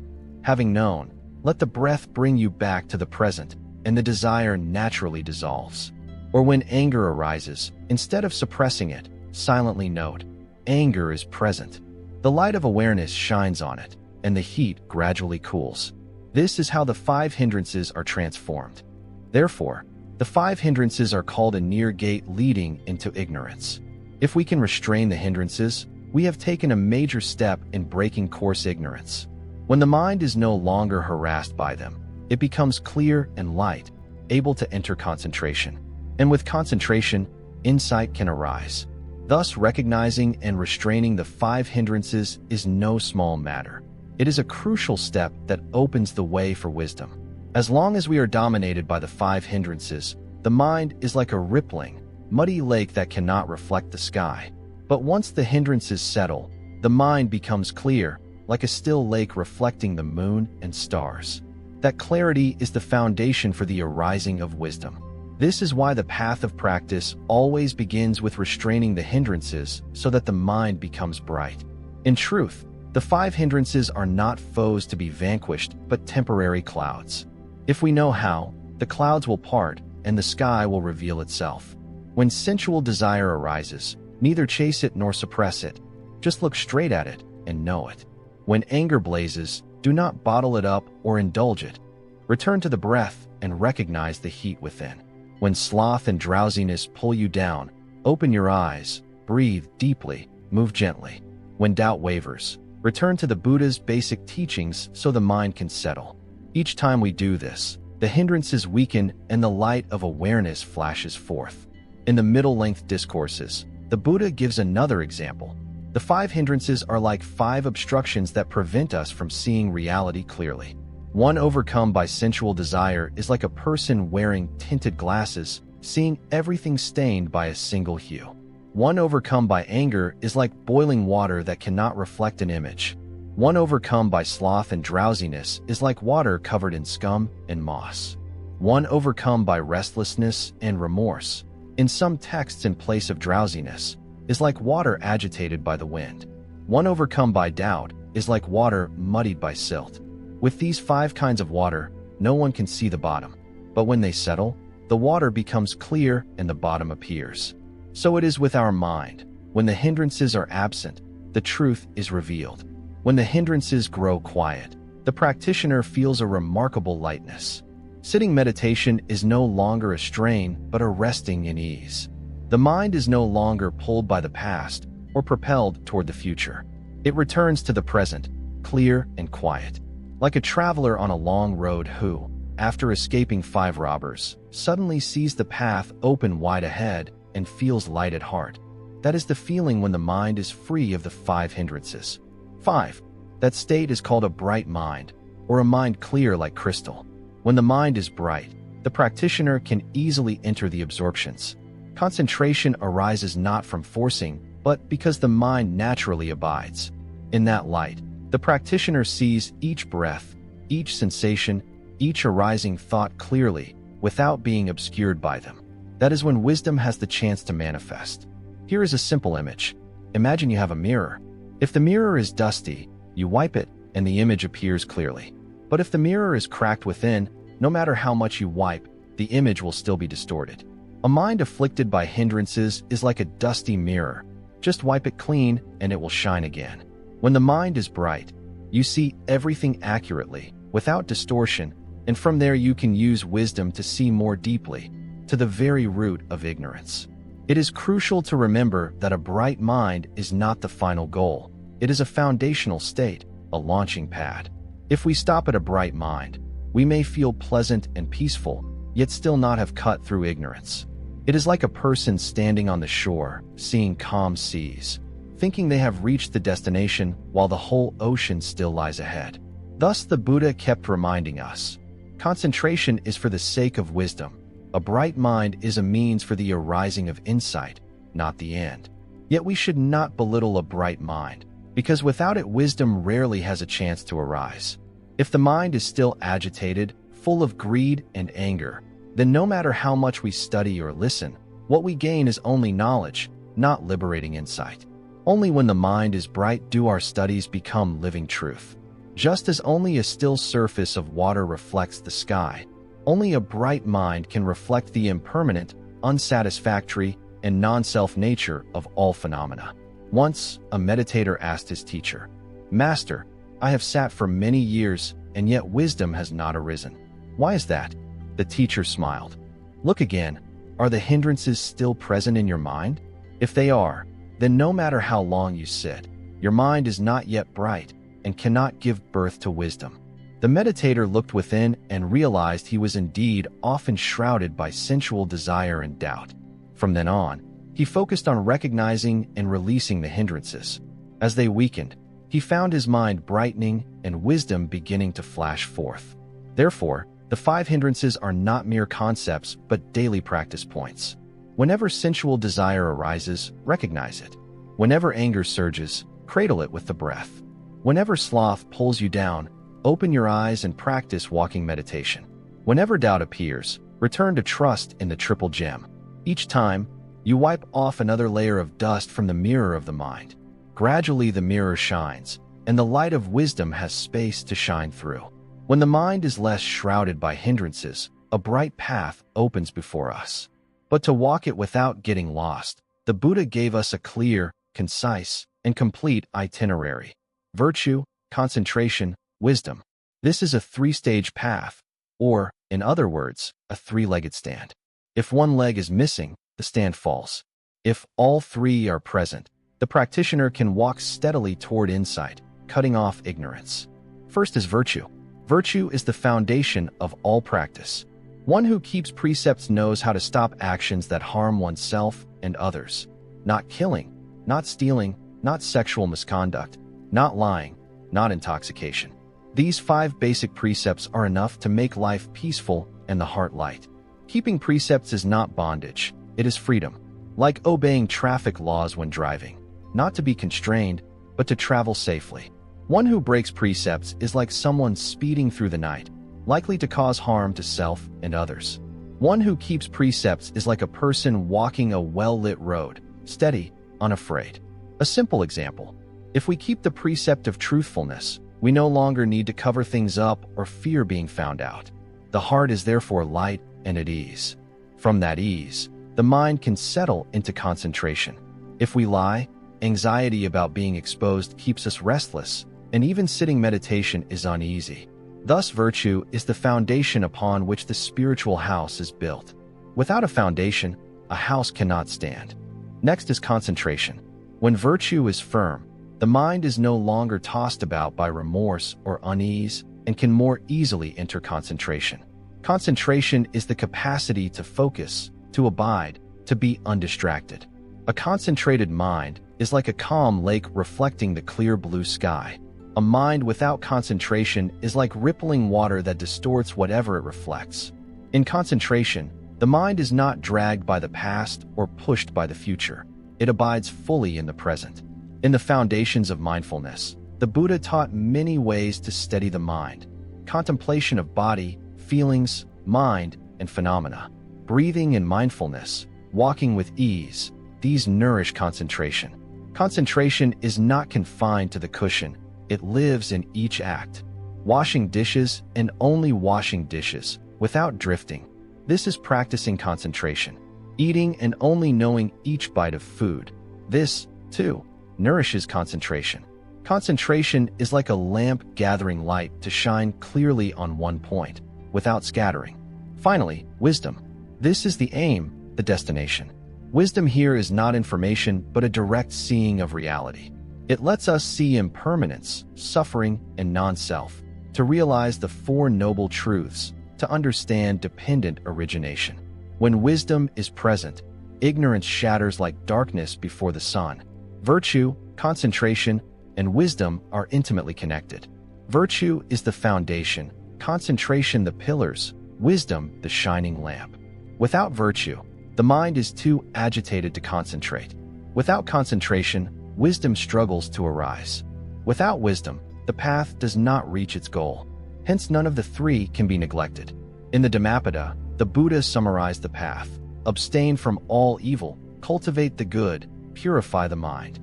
Having known, let the breath bring you back to the present, and the desire naturally dissolves. Or when anger arises, instead of suppressing it, silently note, anger is present, the light of awareness shines on it, and the heat gradually cools. This is how the 5 hindrances are transformed. Therefore, the 5 hindrances are called a near gate leading into ignorance. If we can restrain the hindrances, we have taken a major step in breaking coarse ignorance. When the mind is no longer harassed by them, it becomes clear and light, able to enter concentration. And with concentration, insight can arise. Thus, recognizing and restraining the 5 hindrances is no small matter. It is a crucial step that opens the way for wisdom. As long as we are dominated by the 5 hindrances, the mind is like a rippling, muddy lake that cannot reflect the sky. But once the hindrances settle, the mind becomes clear, like a still lake reflecting the moon and stars. That clarity is the foundation for the arising of wisdom. This is why the path of practice always begins with restraining the hindrances so that the mind becomes bright. In truth, the 5 hindrances are not foes to be vanquished, but temporary clouds. If we know how, the clouds will part and the sky will reveal itself. When sensual desire arises, neither chase it nor suppress it. Just look straight at it and know it. When anger blazes, do not bottle it up or indulge it. Return to the breath and recognize the heat within. When sloth and drowsiness pull you down, open your eyes, breathe deeply, move gently. When doubt wavers, return to the Buddha's basic teachings so the mind can settle. Each time we do this, the hindrances weaken and the light of awareness flashes forth. In the middle-length discourses, the Buddha gives another example. The 5 hindrances are like 5 obstructions that prevent us from seeing reality clearly. One overcome by sensual desire is like a person wearing tinted glasses, seeing everything stained by a single hue. One overcome by anger is like boiling water that cannot reflect an image. One overcome by sloth and drowsiness is like water covered in scum and moss. One overcome by restlessness and remorse, in some texts in place of drowsiness, is like water agitated by the wind. One overcome by doubt is like water muddied by silt. With these 5 kinds of water, no one can see the bottom. But when they settle, the water becomes clear and the bottom appears. So it is with our mind. When the hindrances are absent, the truth is revealed. When the hindrances grow quiet, the practitioner feels a remarkable lightness. Sitting meditation is no longer a strain, but a resting in ease. The mind is no longer pulled by the past or propelled toward the future. It returns to the present, clear and quiet. Like a traveler on a long road who, after escaping 5 robbers, suddenly sees the path open wide ahead and feels light at heart. That is the feeling when the mind is free of the 5 hindrances. 5. That state is called a bright mind, or a mind clear like crystal. When the mind is bright, the practitioner can easily enter the absorptions. Concentration arises not from forcing, but because the mind naturally abides. In that light, the practitioner sees each breath, each sensation, each arising thought clearly, without being obscured by them. That is when wisdom has the chance to manifest. Here is a simple image. Imagine you have a mirror. If the mirror is dusty, you wipe it and the image appears clearly. But if the mirror is cracked within, no matter how much you wipe, the image will still be distorted. A mind afflicted by hindrances is like a dusty mirror. Just wipe it clean and it will shine again. When the mind is bright, you see everything accurately, without distortion, and from there you can use wisdom to see more deeply, to the very root of ignorance. It is crucial to remember that a bright mind is not the final goal. It is a foundational state, a launching pad. If we stop at a bright mind, we may feel pleasant and peaceful, yet still not have cut through ignorance. It is like a person standing on the shore, seeing calm seas, thinking they have reached the destination while the whole ocean still lies ahead. Thus the Buddha kept reminding us, concentration is for the sake of wisdom. A bright mind is a means for the arising of insight, not the end. Yet we should not belittle a bright mind, because without it wisdom rarely has a chance to arise. If the mind is still agitated, full of greed and anger, then no matter how much we study or listen, what we gain is only knowledge, not liberating insight. Only when the mind is bright do our studies become living truth. Just as only a still surface of water reflects the sky, only a bright mind can reflect the impermanent, unsatisfactory, and non-self nature of all phenomena. Once, a meditator asked his teacher, "Master, I have sat for many years, and yet wisdom has not arisen. Why is that?" The teacher smiled. "Look again. Are the hindrances still present in your mind? If they are, then no matter how long you sit, your mind is not yet bright and cannot give birth to wisdom." The meditator looked within and realized he was indeed often shrouded by sensual desire and doubt. From then on, he focused on recognizing and releasing the hindrances. As they weakened, he found his mind brightening and wisdom beginning to flash forth. Therefore, the 5 hindrances are not mere concepts but daily practice points. Whenever sensual desire arises, recognize it. Whenever anger surges, cradle it with the breath. Whenever sloth pulls you down, open your eyes and practice walking meditation. Whenever doubt appears, return to trust in the triple gem. Each time, you wipe off another layer of dust from the mirror of the mind. Gradually the mirror shines, and the light of wisdom has space to shine through. When the mind is less shrouded by hindrances, a bright path opens before us. But to walk it without getting lost, the Buddha gave us a clear, concise, and complete itinerary. Virtue, concentration, wisdom. This is a 3-stage path, or, in other words, a 3-legged stand. If one leg is missing, the stand falls. If all 3 are present, the practitioner can walk steadily toward insight, cutting off ignorance. First is virtue. Virtue is the foundation of all practice. One who keeps precepts knows how to stop actions that harm oneself and others. Not killing, not stealing, not sexual misconduct, not lying, not intoxication. These 5 basic precepts are enough to make life peaceful and the heart light. Keeping precepts is not bondage, it is freedom. Like obeying traffic laws when driving. Not to be constrained, but to travel safely. One who breaks precepts is like someone speeding through the night, likely to cause harm to self and others. One who keeps precepts is like a person walking a well-lit road, steady, unafraid. A simple example. If we keep the precept of truthfulness, we no longer need to cover things up or fear being found out. The heart is therefore light and at ease. From that ease, the mind can settle into concentration. If we lie, anxiety about being exposed keeps us restless, and even sitting meditation is uneasy. Thus, virtue is the foundation upon which the spiritual house is built. Without a foundation, a house cannot stand. Next is concentration. When virtue is firm, the mind is no longer tossed about by remorse or unease and can more easily enter concentration. Concentration is the capacity to focus, to abide, to be undistracted. A concentrated mind is like a calm lake reflecting the clear blue sky. A mind without concentration is like rippling water that distorts whatever it reflects. In concentration, the mind is not dragged by the past or pushed by the future. It abides fully in the present. In the foundations of mindfulness, the Buddha taught many ways to steady the mind. Contemplation of body, feelings, mind, and phenomena. Breathing and mindfulness, walking with ease, these nourish concentration. Concentration is not confined to the cushion, it lives in each act. Washing dishes and only washing dishes, without drifting. This is practicing concentration. Eating and only knowing each bite of food. This, too, nourishes concentration. Concentration is like a lamp gathering light to shine clearly on one point, without scattering. Finally, wisdom. This is the aim, the destination. Wisdom here is not information, but a direct seeing of reality. It lets us see impermanence, suffering, and non-self, to realize the 4 noble truths, to understand dependent origination. When wisdom is present, ignorance shatters like darkness before the sun. Virtue, concentration, and wisdom are intimately connected. Virtue is the foundation, concentration the pillars, wisdom the shining lamp. Without virtue, the mind is too agitated to concentrate. Without concentration, wisdom struggles to arise. Without wisdom, the path does not reach its goal. Hence, none of the 3 can be neglected. In the Dhammapada, the Buddha summarized the path. Abstain from all evil, cultivate the good, purify the mind.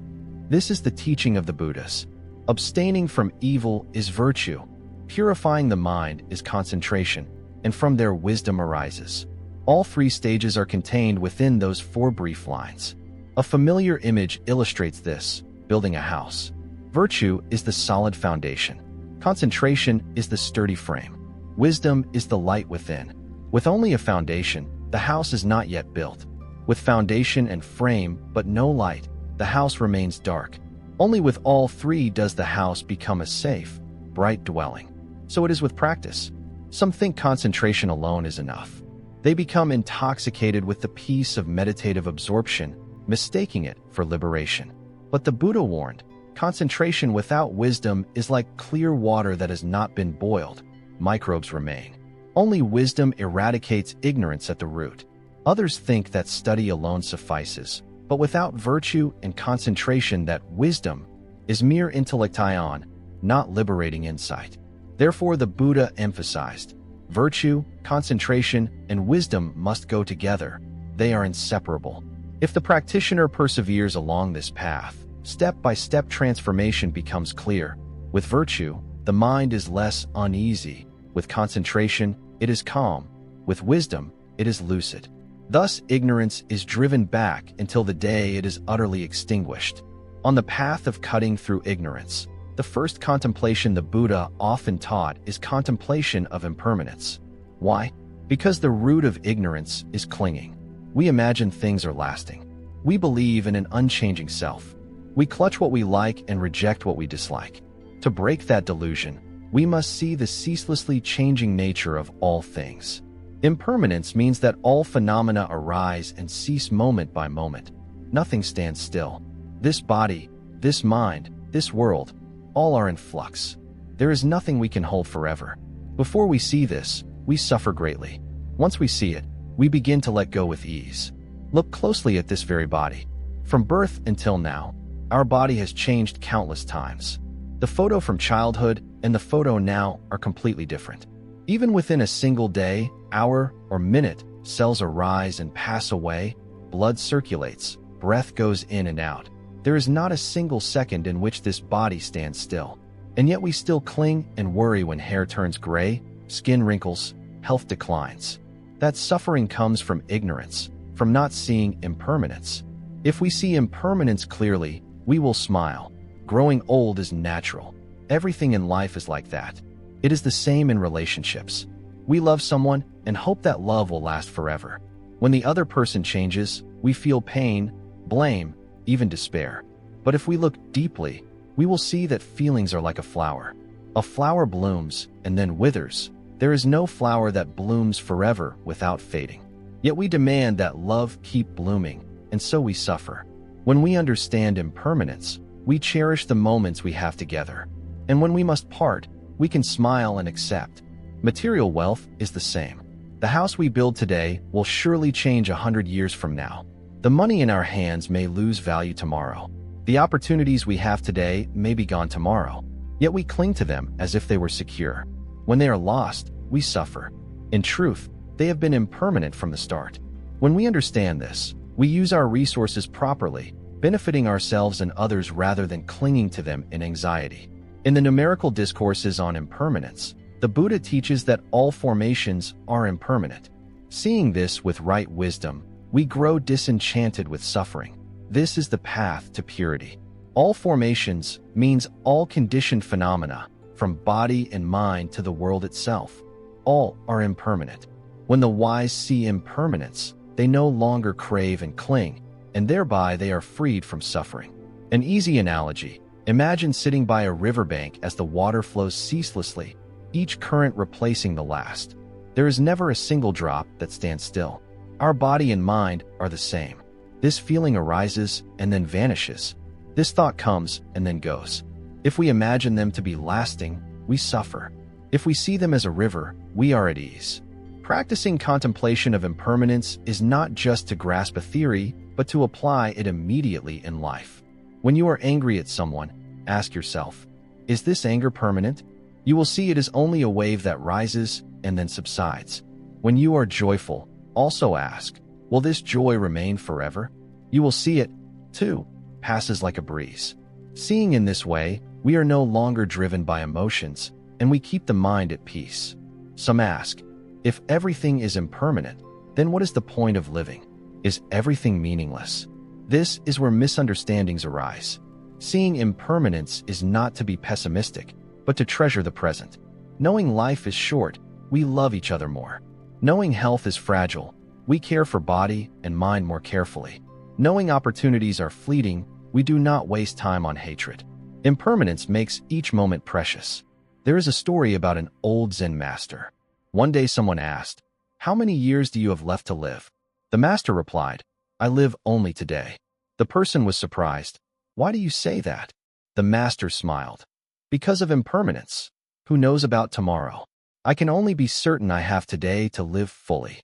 This is the teaching of the Buddhas. Abstaining from evil is virtue. Purifying the mind is concentration, and from there wisdom arises. All 3 stages are contained within those 4 brief lines. A familiar image illustrates this: building a house. Virtue is the solid foundation. Concentration is the sturdy frame. Wisdom is the light within. With only a foundation, the house is not yet built. With foundation and frame, but no light, the house remains dark. Only with all three does the house become a safe, bright dwelling. So it is with practice. Some think concentration alone is enough. They become intoxicated with the peace of meditative absorption, mistaking it for liberation. But the Buddha warned, concentration without wisdom is like clear water that has not been boiled. Microbes remain. Only wisdom eradicates ignorance at the root. Others think that study alone suffices, but without virtue and concentration, that wisdom is mere intellection, not liberating insight. Therefore, the Buddha emphasized, virtue, concentration, and wisdom must go together. They are inseparable. If the practitioner perseveres along this path, step-by-step transformation becomes clear. With virtue, the mind is less uneasy. With concentration, it is calm. With wisdom, it is lucid. Thus, ignorance is driven back until the day it is utterly extinguished. On the path of cutting through ignorance, the first contemplation the Buddha often taught is contemplation of impermanence. Why? Because the root of ignorance is clinging. We imagine things are lasting. We believe in an unchanging self. We clutch what we like and reject what we dislike. To break that delusion, we must see the ceaselessly changing nature of all things. Impermanence means that all phenomena arise and cease moment by moment. Nothing stands still. This body, this mind, this world, all are in flux. There is nothing we can hold forever. Before we see this, we suffer greatly. Once we see it, we begin to let go with ease. Look closely at this very body. From birth until now, our body has changed countless times. The photo from childhood and the photo now are completely different. Even within a single day, hour, or minute, cells arise and pass away, blood circulates, breath goes in and out. There is not a single second in which this body stands still. And yet we still cling and worry when hair turns gray, skin wrinkles, health declines. That suffering comes from ignorance, from not seeing impermanence. If we see impermanence clearly, we will smile. Growing old is natural. Everything in life is like that. It is the same in relationships. We love someone and hope that love will last forever. When the other person changes, we feel pain, blame, even despair. But if we look deeply, we will see that feelings are like a flower. A flower blooms and then withers. There is no flower that blooms forever without fading. Yet we demand that love keep blooming, and so we suffer. When we understand impermanence, we cherish the moments we have together. And when we must part, we can smile and accept. Material wealth is the same. The house we build today will surely change 100 years from now. The money in our hands may lose value tomorrow. The opportunities we have today may be gone tomorrow. Yet we cling to them as if they were secure. When they are lost, we suffer. In truth, they have been impermanent from the start. When we understand this, we use our resources properly, benefiting ourselves and others rather than clinging to them in anxiety. In the numerical discourses on impermanence, the Buddha teaches that all formations are impermanent. Seeing this with right wisdom, we grow disenchanted with suffering. This is the path to purity. All formations means all conditioned phenomena, from body and mind to the world itself. All are impermanent. When the wise see impermanence, they no longer crave and cling, and thereby they are freed from suffering. An easy analogy: imagine sitting by a riverbank as the water flows ceaselessly, each current replacing the last. There is never a single drop that stands still. Our body and mind are the same. This feeling arises and then vanishes. This thought comes and then goes. If we imagine them to be lasting, we suffer. If we see them as a river, we are at ease. Practicing contemplation of impermanence is not just to grasp a theory, but to apply it immediately in life. When you are angry at someone, ask yourself, is this anger permanent? You will see it is only a wave that rises and then subsides. When you are joyful, also ask, will this joy remain forever? You will see it, too, passes like a breeze. Seeing in this way, we are no longer driven by emotions, and we keep the mind at peace. Some ask, if everything is impermanent, then what is the point of living? Is everything meaningless? This is where misunderstandings arise. Seeing impermanence is not to be pessimistic, but to treasure the present. Knowing life is short, we love each other more. Knowing health is fragile, we care for body and mind more carefully. Knowing opportunities are fleeting, we do not waste time on hatred. Impermanence makes each moment precious. There is a story about an old Zen master. One day someone asked, "How many years do you have left to live?" The master replied, "I live only today." The person was surprised. "Why do you say that?" The master smiled. "Because of impermanence. Who knows about tomorrow? I can only be certain I have today to live fully."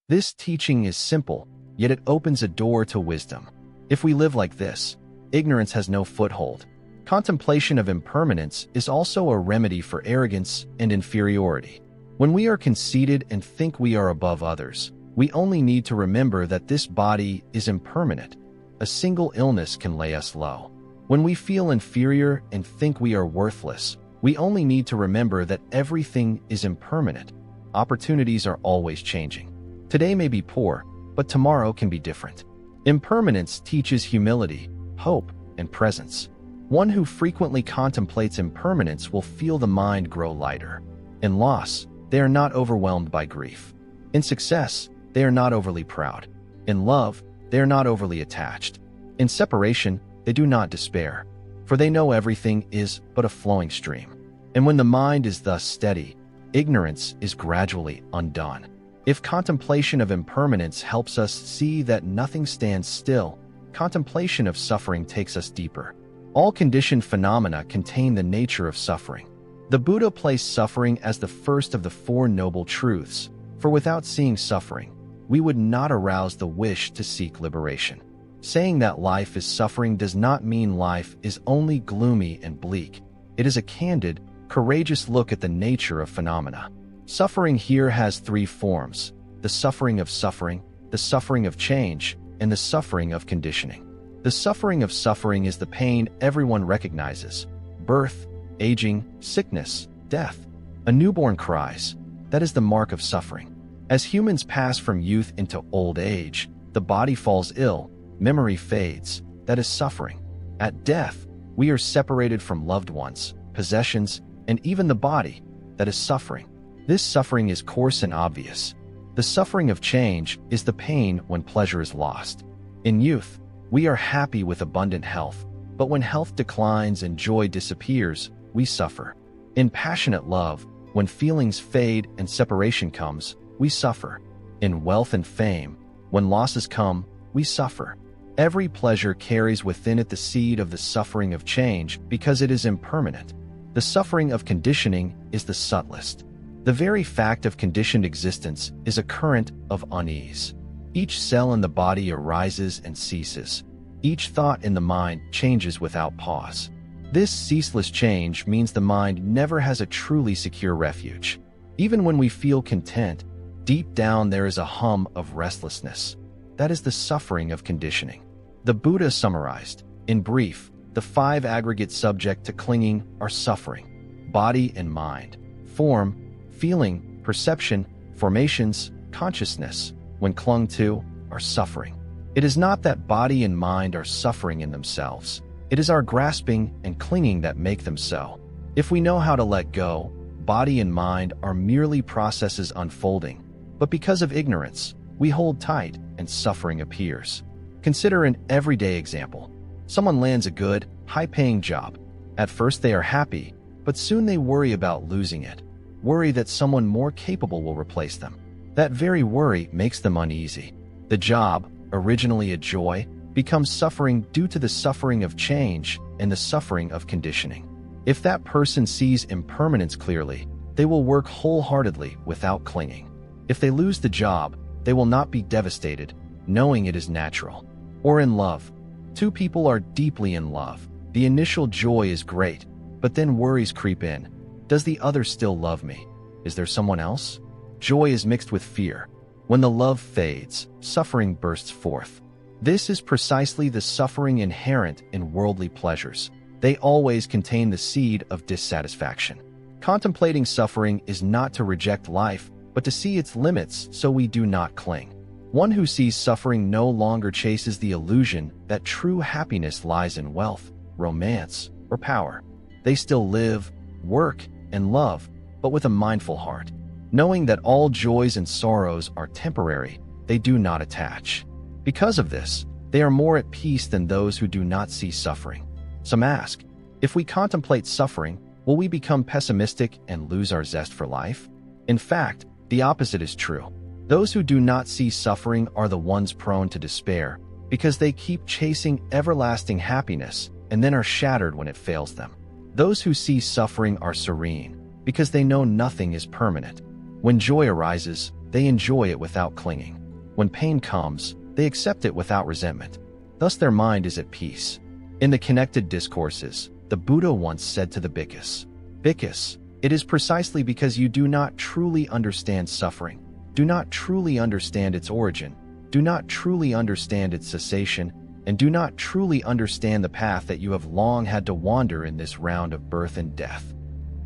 This teaching is simple, yet it opens a door to wisdom. If we live like this, ignorance has no foothold. Contemplation of impermanence is also a remedy for arrogance and inferiority. When we are conceited and think we are above others, we only need to remember that this body is impermanent. A single illness can lay us low. When we feel inferior and think we are worthless, we only need to remember that everything is impermanent. Opportunities are always changing. Today may be poor, but tomorrow can be different. Impermanence teaches humility, hope, and presence. One who frequently contemplates impermanence will feel the mind grow lighter. In loss, they are not overwhelmed by grief. In success, they are not overly proud. In love, they are not overly attached. In separation, they do not despair, for they know everything is but a flowing stream. And when the mind is thus steady, ignorance is gradually undone. If contemplation of impermanence helps us see that nothing stands still, contemplation of suffering takes us deeper. All conditioned phenomena contain the nature of suffering. The Buddha placed suffering as the first of the Four Noble Truths, for without seeing suffering, we would not arouse the wish to seek liberation. Saying that life is suffering does not mean life is only gloomy and bleak. It is a candid, courageous look at the nature of phenomena. Suffering here has three forms: the suffering of change, and the suffering of conditioning. The suffering of suffering is the pain everyone recognizes: birth, aging, sickness, death. A newborn cries. That is the mark of suffering. As humans pass from youth into old age, the body falls ill, memory fades. That is suffering. At death, we are separated from loved ones, possessions, and even the body. That is suffering. This suffering is coarse and obvious. The suffering of change is the pain when pleasure is lost. In youth, we are happy with abundant health, but when health declines and joy disappears, we suffer. In passionate love, when feelings fade and separation comes, we suffer. In wealth and fame, when losses come, we suffer. Every pleasure carries within it the seed of the suffering of change because it is impermanent. The suffering of conditioning is the subtlest. The very fact of conditioned existence is a current of unease. Each cell in the body arises and ceases. Each thought in the mind changes without pause. This ceaseless change means the mind never has a truly secure refuge. Even when we feel content, deep down there is a hum of restlessness. That is the suffering of conditioning. The Buddha summarized, in brief, the five aggregate subject to clinging are suffering: body and mind, form, feeling, perception, formations, consciousness, when clung to, are suffering. It is not that body and mind are suffering in themselves. It is our grasping and clinging that make them so. If we know how to let go, body and mind are merely processes unfolding. But because of ignorance, we hold tight and suffering appears. Consider an everyday example. Someone lands a good, high-paying job. At first they are happy, but soon they worry about losing it. Worry that someone more capable will replace them. That very worry makes them uneasy. The job, originally a joy, becomes suffering due to the suffering of change and the suffering of conditioning. If that person sees impermanence clearly, they will work wholeheartedly without clinging. If they lose the job, they will not be devastated, knowing it is natural. Or in love. Two people are deeply in love. The initial joy is great, but then worries creep in. Does the other still love me? Is there someone else? Joy is mixed with fear. When the love fades, suffering bursts forth. This is precisely the suffering inherent in worldly pleasures. They always contain the seed of dissatisfaction. Contemplating suffering is not to reject life, but to see its limits so we do not cling. One who sees suffering no longer chases the illusion that true happiness lies in wealth, romance, or power. They still live, work, and love, but with a mindful heart. Knowing that all joys and sorrows are temporary, they do not attach. Because of this, they are more at peace than those who do not see suffering. Some ask, if we contemplate suffering, will we become pessimistic and lose our zest for life? In fact, the opposite is true. Those who do not see suffering are the ones prone to despair, because they keep chasing everlasting happiness and then are shattered when it fails them. Those who see suffering are serene, because they know nothing is permanent. When joy arises, they enjoy it without clinging. When pain comes, they accept it without resentment. Thus their mind is at peace. In the Connected Discourses, the Buddha once said to the bhikkhus, "Bhikkhus, it is precisely because you do not truly understand suffering, do not truly understand its origin, do not truly understand its cessation, and do not truly understand the path that you have long had to wander in this round of birth and death."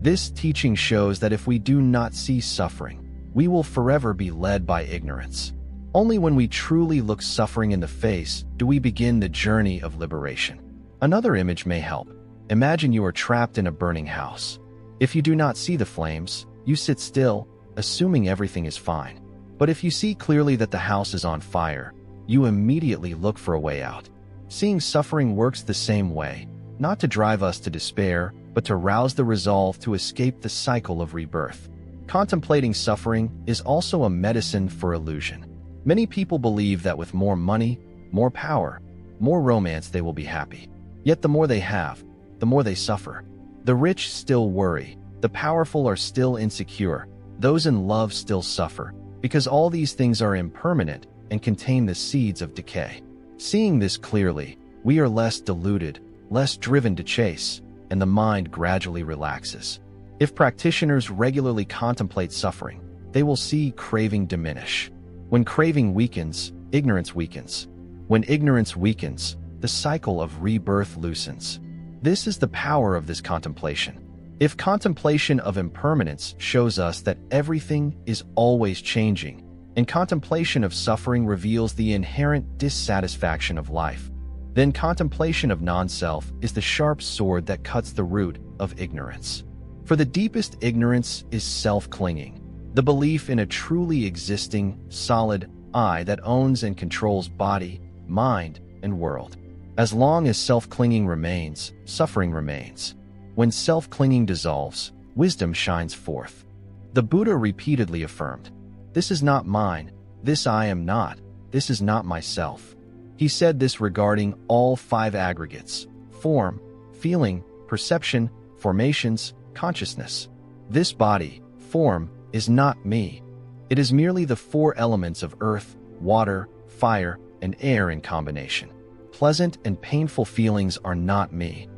This teaching shows that if we do not see suffering, we will forever be led by ignorance. Only when we truly look suffering in the face do we begin the journey of liberation. Another image may help. Imagine you are trapped in a burning house. If you do not see the flames, you sit still, assuming everything is fine. But if you see clearly that the house is on fire, you immediately look for a way out. Seeing suffering works the same way, not to drive us to despair, but to rouse the resolve to escape the cycle of rebirth. Contemplating suffering is also a medicine for illusion. Many people believe that with more money, more power, more romance they will be happy. Yet the more they have, the more they suffer. The rich still worry, the powerful are still insecure, those in love still suffer, because all these things are impermanent and contain the seeds of decay. Seeing this clearly, we are less deluded, less driven to chase, and the mind gradually relaxes. If practitioners regularly contemplate suffering, they will see craving diminish. When craving weakens, ignorance weakens. When ignorance weakens, the cycle of rebirth loosens. This is the power of this contemplation. If contemplation of impermanence shows us that everything is always changing, and contemplation of suffering reveals the inherent dissatisfaction of life, then contemplation of non-self is the sharp sword that cuts the root of ignorance. For the deepest ignorance is self-clinging, the belief in a truly existing, solid I that owns and controls body, mind, and world. As long as self-clinging remains, suffering remains. When self-clinging dissolves, wisdom shines forth. The Buddha repeatedly affirmed, "This is not mine, this I am not, this is not myself." He said this regarding all five aggregates: form, feeling, perception, formations, consciousness. This body, form, is not me. It is merely the four elements of earth, water, fire, and air in combination. Pleasant and painful feelings are not me.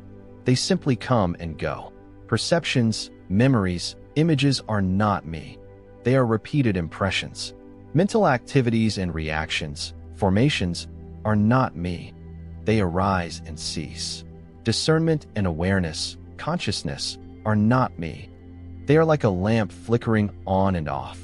They simply come and go. Perceptions, memories, images are not me. They are repeated impressions. Mental activities and reactions, formations, are not me. They arise and cease. Discernment and awareness, consciousness, are not me. They are like a lamp flickering on and off.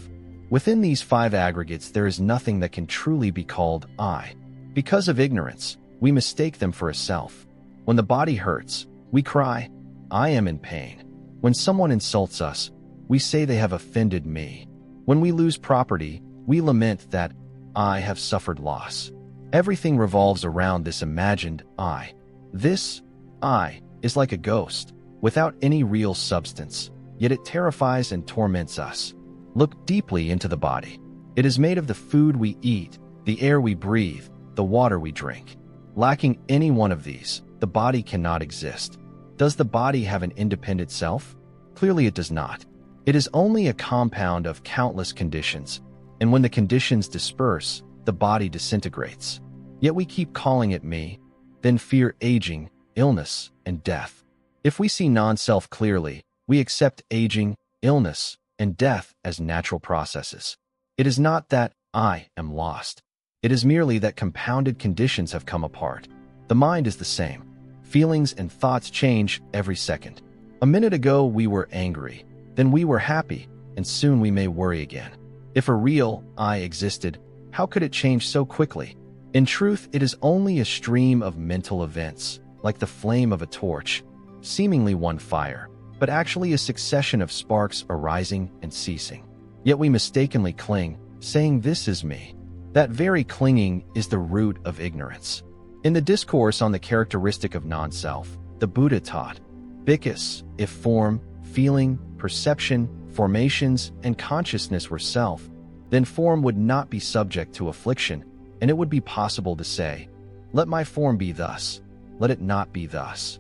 Within these five aggregates there is nothing that can truly be called I. Because of ignorance, we mistake them for a self. When the body hurts, we cry, "I am in pain." When someone insults us, we say they have offended me. When we lose property, we lament that I have suffered loss. Everything revolves around this imagined I. This I is like a ghost, without any real substance, yet it terrifies and torments us. Look deeply into the body. It is made of the food we eat, the air we breathe, the water we drink. Lacking any one of these, the body cannot exist. Does the body have an independent self? Clearly it does not. It is only a compound of countless conditions, and when the conditions disperse, the body disintegrates. Yet we keep calling it me, then fear aging, illness, and death. If we see non-self clearly, we accept aging, illness, and death as natural processes. It is not that I am lost. It is merely that compounded conditions have come apart. The mind is the same. Feelings and thoughts change every second. A minute ago we were angry, then we were happy, and soon we may worry again. If a real I existed, How could it change so quickly? In truth, it is only a stream of mental events, like the flame of a torch, seemingly one fire, but actually a succession of sparks arising and ceasing. Yet we mistakenly cling, saying, "This is me." That very clinging is the root of ignorance. In the discourse on the characteristic of non-self, the Buddha taught, "Bhikkhus, if form, feeling, perception, formations, and consciousness were self, then form would not be subject to affliction, and it would be possible to say, 'Let my form be thus, let it not be thus.'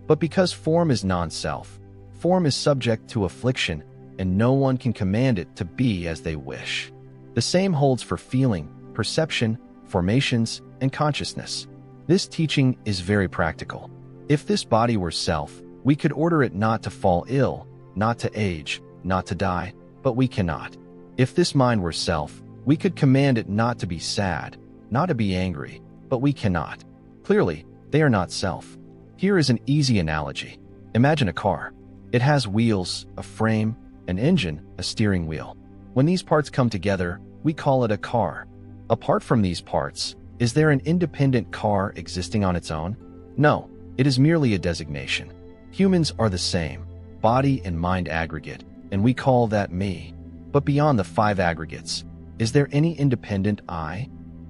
But because form is non-self, form is subject to affliction, and no one can command it to be as they wish. The same holds for feeling, perception, formations, and consciousness. This teaching is very practical. If this body were self, we could order it not to fall ill, not to age, not to die, but we cannot. If this mind were self, we could command it not to be sad, not to be angry, but we cannot. Clearly, they are not self. Here is an easy analogy. Imagine a car. It has wheels, a frame, an engine, a steering wheel. When these parts come together, we call it a car. Apart from these parts, is there an independent car existing on its own? No, it is merely a designation. Humans are the same, body and mind aggregate, and we call that me. But beyond the 5 aggregates, is there any independent I?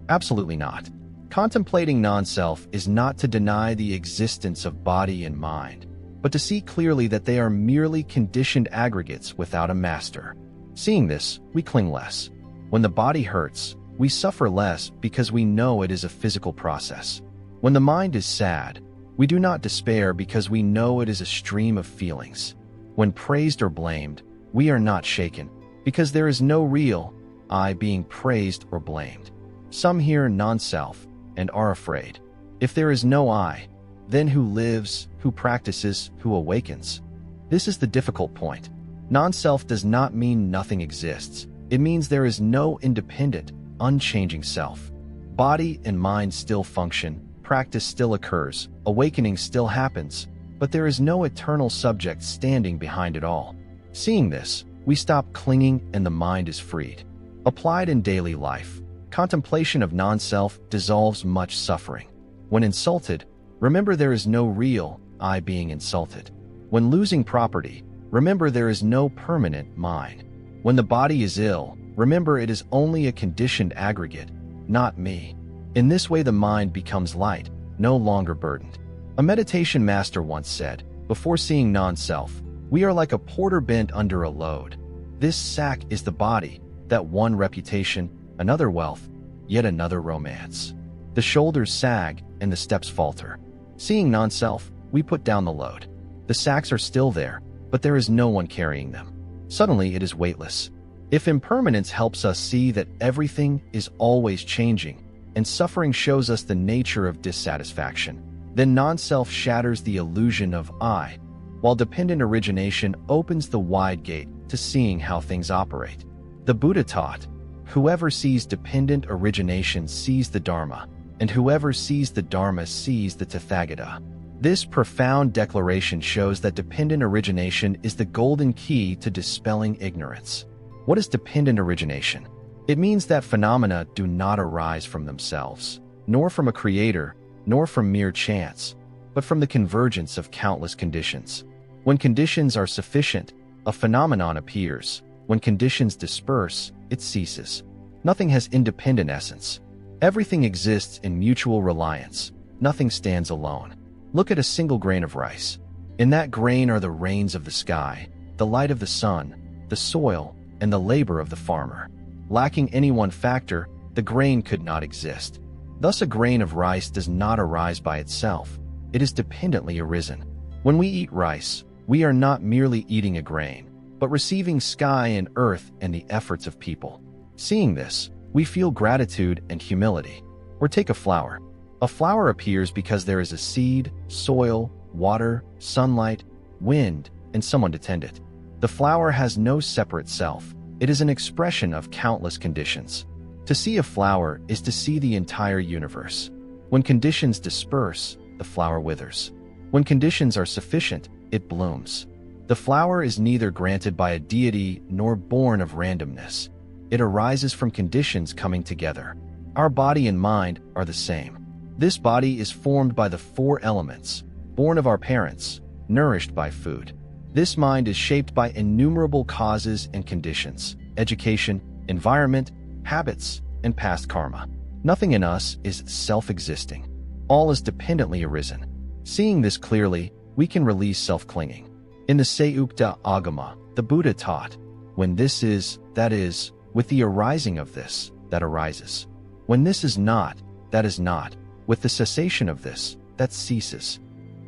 Absolutely not. Contemplating non-self is not to deny the existence of body and mind, but to see clearly that they are merely conditioned aggregates without a master. Seeing this, we cling less. When the body hurts, we suffer less because we know it is a physical process. When the mind is sad, we do not despair because we know it is a stream of feelings. When praised or blamed, we are not shaken because there is no real I being praised or blamed. Some hear non-self and are afraid. If there is no I, then who lives, who practices, who awakens? This is the difficult point. Non-self does not mean nothing exists. It means there is no independent, unchanging self. Body and mind still function, practice still occurs, awakening still happens, but there is no eternal subject standing behind it all. Seeing this, we stop clinging and the mind is freed. Applied in daily life, contemplation of non-self dissolves much suffering. When insulted, remember there is no real I being insulted. When losing property, remember there is no permanent mine. When the body is ill, remember it is only a conditioned aggregate, not me. In this way the mind becomes light, no longer burdened. A meditation master once said, before seeing non-self, we are like a porter bent under a load. This sack is the body, that one reputation, another wealth, yet another romance. The shoulders sag and the steps falter. Seeing non-self, we put down the load. The sacks are still there, but there is no one carrying them. Suddenly it is weightless. If impermanence helps us see that everything is always changing, and suffering shows us the nature of dissatisfaction, then non-self shatters the illusion of I, while dependent origination opens the wide gate to seeing how things operate. The Buddha taught, whoever sees dependent origination sees the Dharma, and whoever sees the Dharma sees the Tathagata. This profound declaration shows that dependent origination is the golden key to dispelling ignorance. What is dependent origination? It means that phenomena do not arise from themselves, nor from a creator, nor from mere chance, but from the convergence of countless conditions. When conditions are sufficient, a phenomenon appears. When conditions disperse, it ceases. Nothing has independent essence. Everything exists in mutual reliance. Nothing stands alone. Look at a single grain of rice. In that grain are the rains of the sky, the light of the sun, the soil, and the labor of the farmer. Lacking any one factor, the grain could not exist. Thus a grain of rice does not arise by itself. It is dependently arisen. When we eat rice, we are not merely eating a grain, but receiving sky and earth and the efforts of people. Seeing this, we feel gratitude and humility. Or take a flower. A flower appears because there is a seed, soil, water, sunlight, wind, and someone to tend it. The flower has no separate self. It is an expression of countless conditions. To see a flower is to see the entire universe. When conditions disperse, the flower withers. When conditions are sufficient, it blooms. The flower is neither granted by a deity nor born of randomness. It arises from conditions coming together. Our body and mind are the same. This body is formed by the four elements, born of our parents, nourished by food. This mind is shaped by innumerable causes and conditions, education, environment, habits, and past karma. Nothing in us is self-existing. All is dependently arisen. Seeing this clearly, we can release self-clinging. In the Sayukta Agama, the Buddha taught, when this is, that is, with the arising of this, that arises. When this is not, that is not, with the cessation of this, that ceases.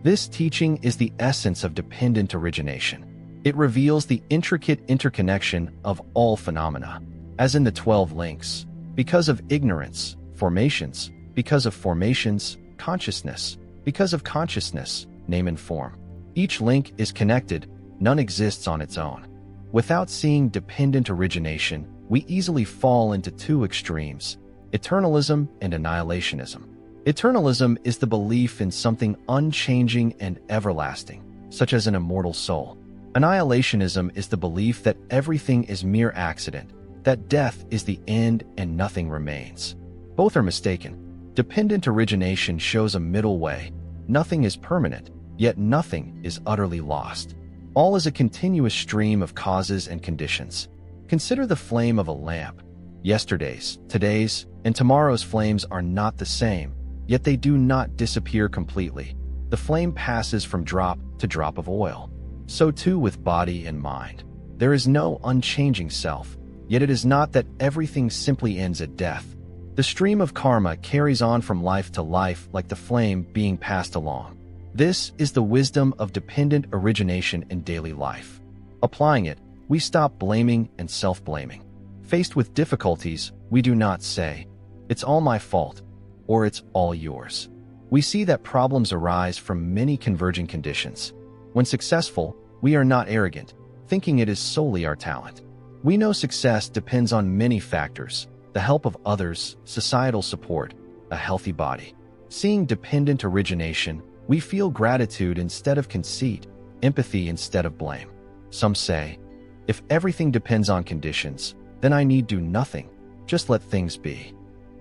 This teaching is the essence of dependent origination. It reveals the intricate interconnection of all phenomena. As in the 12 links, because of ignorance, formations, because of formations, consciousness, because of consciousness, name and form. Each link is connected, none exists on its own. Without seeing dependent origination, we easily fall into two extremes, eternalism and annihilationism. Eternalism is the belief in something unchanging and everlasting, such as an immortal soul. Annihilationism is the belief that everything is mere accident, that death is the end and nothing remains. Both are mistaken. Dependent origination shows a middle way. Nothing is permanent, yet nothing is utterly lost. All is a continuous stream of causes and conditions. Consider the flame of a lamp. Yesterday's, today's, and tomorrow's flames are not the same, yet they do not disappear completely. The flame passes from drop to drop of oil. So too with body and mind. There is no unchanging self, yet it is not that everything simply ends at death. The stream of karma carries on from life to life like the flame being passed along. This is the wisdom of dependent origination in daily life. Applying it, we stop blaming and self-blaming. Faced with difficulties, we do not say, "It's all my fault," or "It's all yours." We see that problems arise from many converging conditions. When successful, we are not arrogant, thinking it is solely our talent. We know success depends on many factors: the help of others, societal support, a healthy body. Seeing dependent origination, we feel gratitude instead of conceit, empathy instead of blame. Some say, if everything depends on conditions, then I need do nothing, just let things be.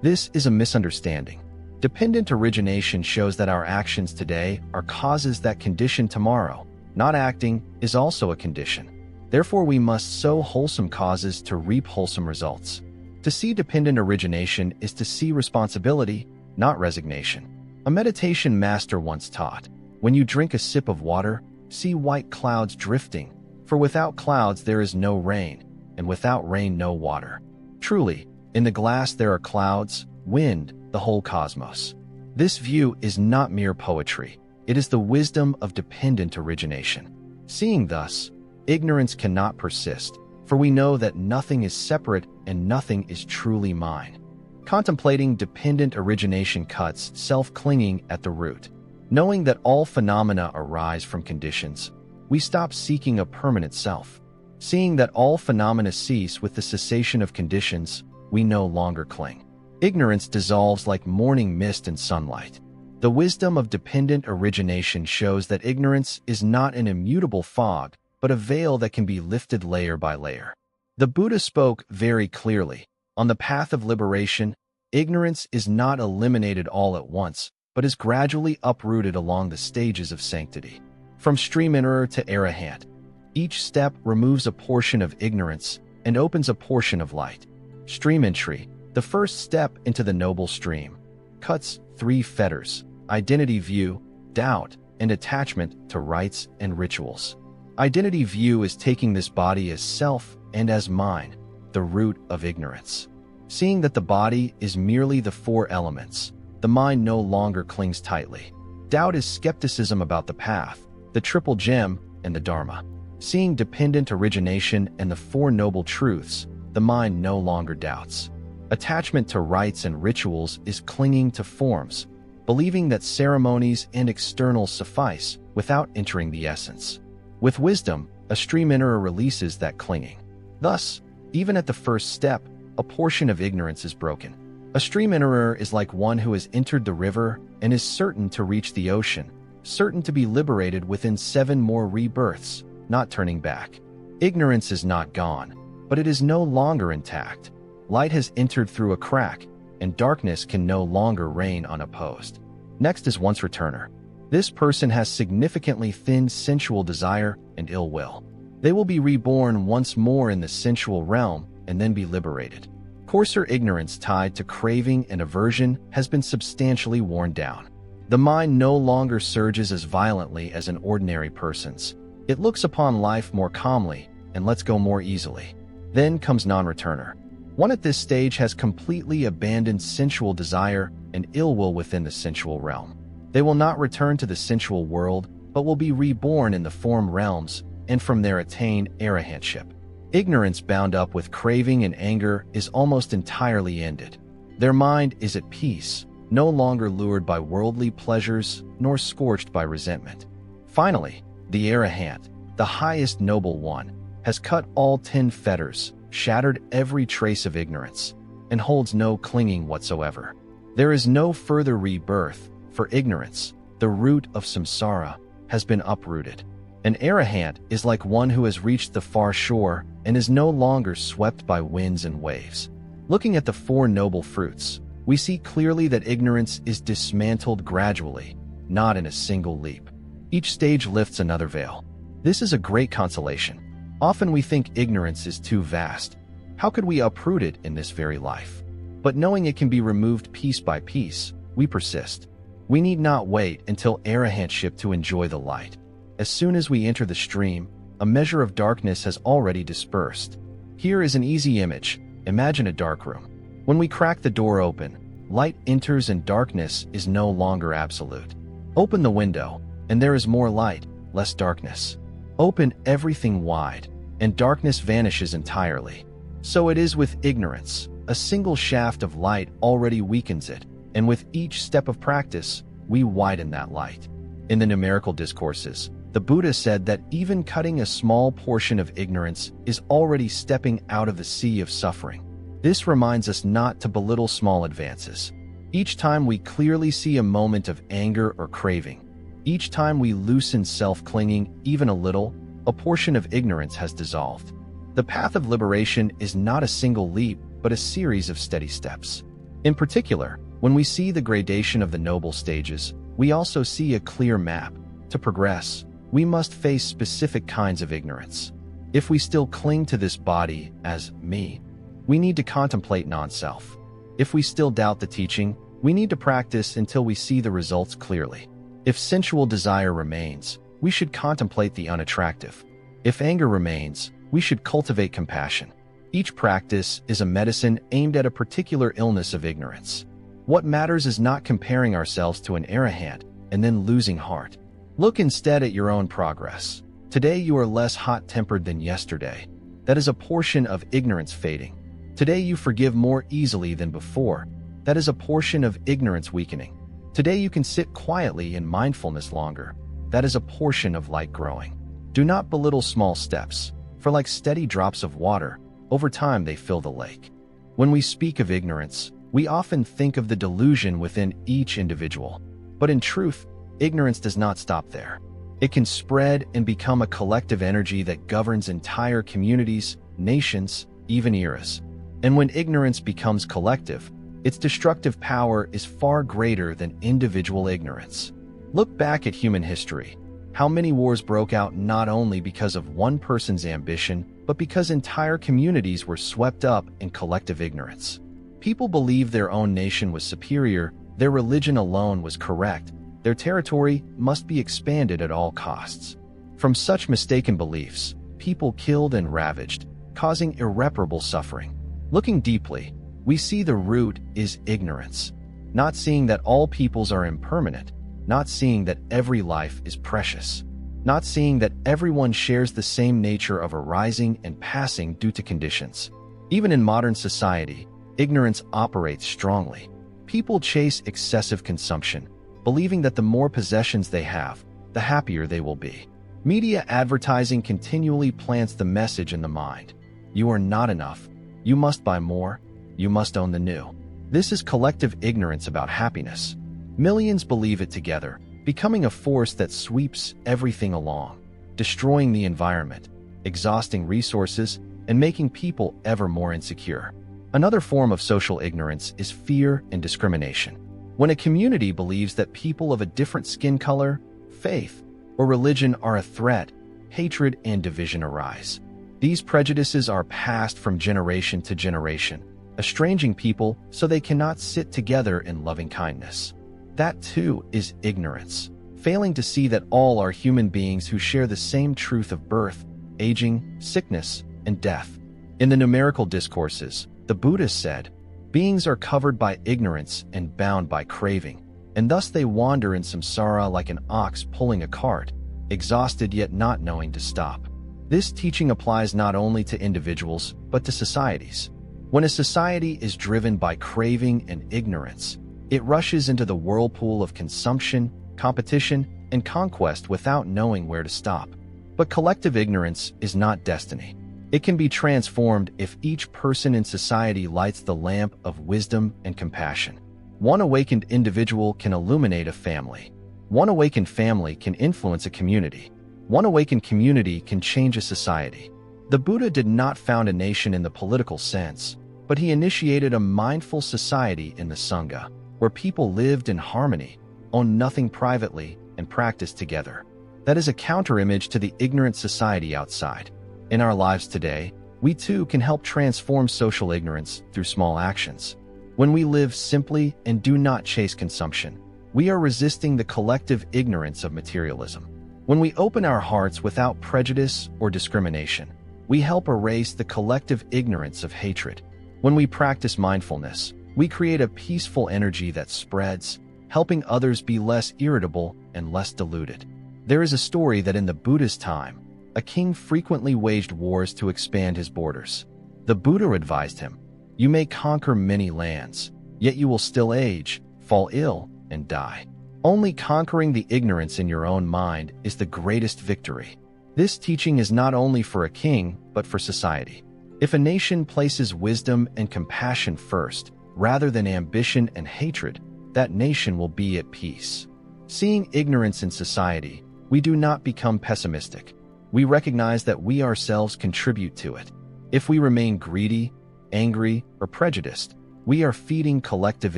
This is a misunderstanding. Dependent origination shows that our actions today are causes that condition tomorrow. Not acting is also a condition. Therefore, we must sow wholesome causes to reap wholesome results. To see dependent origination is to see responsibility, not resignation. A meditation master once taught, when you drink a sip of water, see white clouds drifting, for without clouds there is no rain, and without rain no water. Truly, in the glass there are clouds, wind, the whole cosmos. This view is not mere poetry. It is the wisdom of dependent origination. Seeing thus, ignorance cannot persist, for we know that nothing is separate and nothing is truly mine. Contemplating dependent origination cuts self-clinging at the root. Knowing that all phenomena arise from conditions, we stop seeking a permanent self. Seeing that all phenomena cease with the cessation of conditions, we no longer cling. Ignorance dissolves like morning mist in sunlight. The wisdom of dependent origination shows that ignorance is not an immutable fog, but a veil that can be lifted layer by layer. The Buddha spoke very clearly. On the path of liberation, ignorance is not eliminated all at once, but is gradually uprooted along the stages of sanctity. From stream enterer to arahant, each step removes a portion of ignorance and opens a portion of light. Stream entry, the first step into the noble stream, cuts 3 fetters: identity view, doubt, and attachment to rites and rituals. Identity view is taking this body as self and as mine, the root of ignorance. Seeing that the body is merely the 4 elements, the mind no longer clings tightly. Doubt is skepticism about the path, the triple gem, and the Dharma. Seeing dependent origination and the 4 noble truths, the mind no longer doubts. Attachment to rites and rituals is clinging to forms, believing that ceremonies and externals suffice without entering the essence. With wisdom, a stream enterer releases that clinging. Thus, even at the first step, a portion of ignorance is broken. A stream enterer is like one who has entered the river and is certain to reach the ocean, certain to be liberated within 7 more rebirths, not turning back. Ignorance is not gone, but it is no longer intact. Light has entered through a crack, and darkness can no longer reign unopposed. Next is once returner. This person has significantly thinned sensual desire and ill will. They will be reborn once more in the sensual realm and then be liberated. Coarser ignorance tied to craving and aversion has been substantially worn down. The mind no longer surges as violently as an ordinary person's. It looks upon life more calmly and lets go more easily. Then comes non-returner. One at this stage has completely abandoned sensual desire and ill will within the sensual realm. They will not return to the sensual world, but will be reborn in the form realms and from there attain arahantship. Ignorance bound up with craving and anger is almost entirely ended. Their mind is at peace, no longer lured by worldly pleasures nor scorched by resentment. Finally, the arahant, the highest noble one, has cut all 10 fetters, shattered every trace of ignorance, and holds no clinging whatsoever. There is no further rebirth, for ignorance, the root of samsara, has been uprooted. An arahant is like one who has reached the far shore and is no longer swept by winds and waves. Looking at the 4 noble fruits, we see clearly that ignorance is dismantled gradually, not in a single leap. Each stage lifts another veil. This is a great consolation. Often we think ignorance is too vast. How could we uproot it in this very life? But knowing it can be removed piece by piece, we persist. We need not wait until arahantship to enjoy the light. As soon as we enter the stream, a measure of darkness has already dispersed. Here is an easy image. Imagine a dark room. When we crack the door open, light enters and darkness is no longer absolute. Open the window, and there is more light, less darkness. Open everything wide, and darkness vanishes entirely. So it is with ignorance. A single shaft of light already weakens it, and with each step of practice, we widen that light. In the numerical discourses, the Buddha said that even cutting a small portion of ignorance is already stepping out of the sea of suffering. This reminds us not to belittle small advances. Each time we clearly see a moment of anger or craving, each time we loosen self-clinging even a little, a portion of ignorance has dissolved. The path of liberation is not a single leap, but a series of steady steps. In particular, when we see the gradation of the noble stages, we also see a clear map. To progress, we must face specific kinds of ignorance. If we still cling to this body as me, we need to contemplate non-self. If we still doubt the teaching, we need to practice until we see the results clearly. If sensual desire remains, we should contemplate the unattractive. If anger remains, we should cultivate compassion. Each practice is a medicine aimed at a particular illness of ignorance. What matters is not comparing ourselves to an arahant and then losing heart. Look instead at your own progress. Today you are less hot-tempered than yesterday. That is a portion of ignorance fading. Today you forgive more easily than before. That is a portion of ignorance weakening. Today you can sit quietly in mindfulness longer. That is a portion of light growing. Do not belittle small steps, for like steady drops of water, over time they fill the lake. When we speak of ignorance, we often think of the delusion within each individual. But in truth, ignorance does not stop there. It can spread and become a collective energy that governs entire communities, nations, even eras. And when ignorance becomes collective, its destructive power is far greater than individual ignorance. Look back at human history. How many wars broke out not only because of one person's ambition, but because entire communities were swept up in collective ignorance. People believed their own nation was superior, their religion alone was correct, their territory must be expanded at all costs. From such mistaken beliefs, people killed and ravaged, causing irreparable suffering. Looking deeply, we see the root is ignorance, not seeing that all peoples are impermanent, not seeing that every life is precious, not seeing that everyone shares the same nature of arising and passing due to conditions. Even in modern society, ignorance operates strongly. People chase excessive consumption, believing that the more possessions they have, the happier they will be. Media advertising continually plants the message in the mind. You are not enough. You must buy more. You must own the new. This is collective ignorance about happiness. Millions believe it together, becoming a force that sweeps everything along, destroying the environment, exhausting resources, and making people ever more insecure. Another form of social ignorance is fear and discrimination. When a community believes that people of a different skin color, faith, or religion are a threat, hatred and division arise. These prejudices are passed from generation to generation, estranging people so they cannot sit together in loving kindness. That too is ignorance, failing to see that all are human beings who share the same truth of birth, aging, sickness, and death. In the numerical discourses, the Buddhist said, "Beings are covered by ignorance and bound by craving, and thus they wander in samsara like an ox pulling a cart, exhausted yet not knowing to stop." This teaching applies not only to individuals, but to societies. When a society is driven by craving and ignorance, it rushes into the whirlpool of consumption, competition, and conquest without knowing where to stop. But collective ignorance is not destiny. It can be transformed if each person in society lights the lamp of wisdom and compassion. One awakened individual can illuminate a family. One awakened family can influence a community. One awakened community can change a society. The Buddha did not found a nation in the political sense, but he initiated a mindful society in the Sangha, where people lived in harmony, owned nothing privately, and practiced together. That is a counter-image to the ignorant society outside. In our lives today, we too can help transform social ignorance through small actions. When we live simply and do not chase consumption, we are resisting the collective ignorance of materialism. When we open our hearts without prejudice or discrimination, we help erase the collective ignorance of hatred. When we practice mindfulness, we create a peaceful energy that spreads, helping others be less irritable and less deluded. There is a story that in the Buddha's time, a king frequently waged wars to expand his borders. The Buddha advised him, "You may conquer many lands, yet you will still age, fall ill, and die. Only conquering the ignorance in your own mind is the greatest victory." This teaching is not only for a king, but for society. If a nation places wisdom and compassion first, rather than ambition and hatred, that nation will be at peace. Seeing ignorance in society, we do not become pessimistic. We recognize that we ourselves contribute to it. If we remain greedy, angry, or prejudiced, we are feeding collective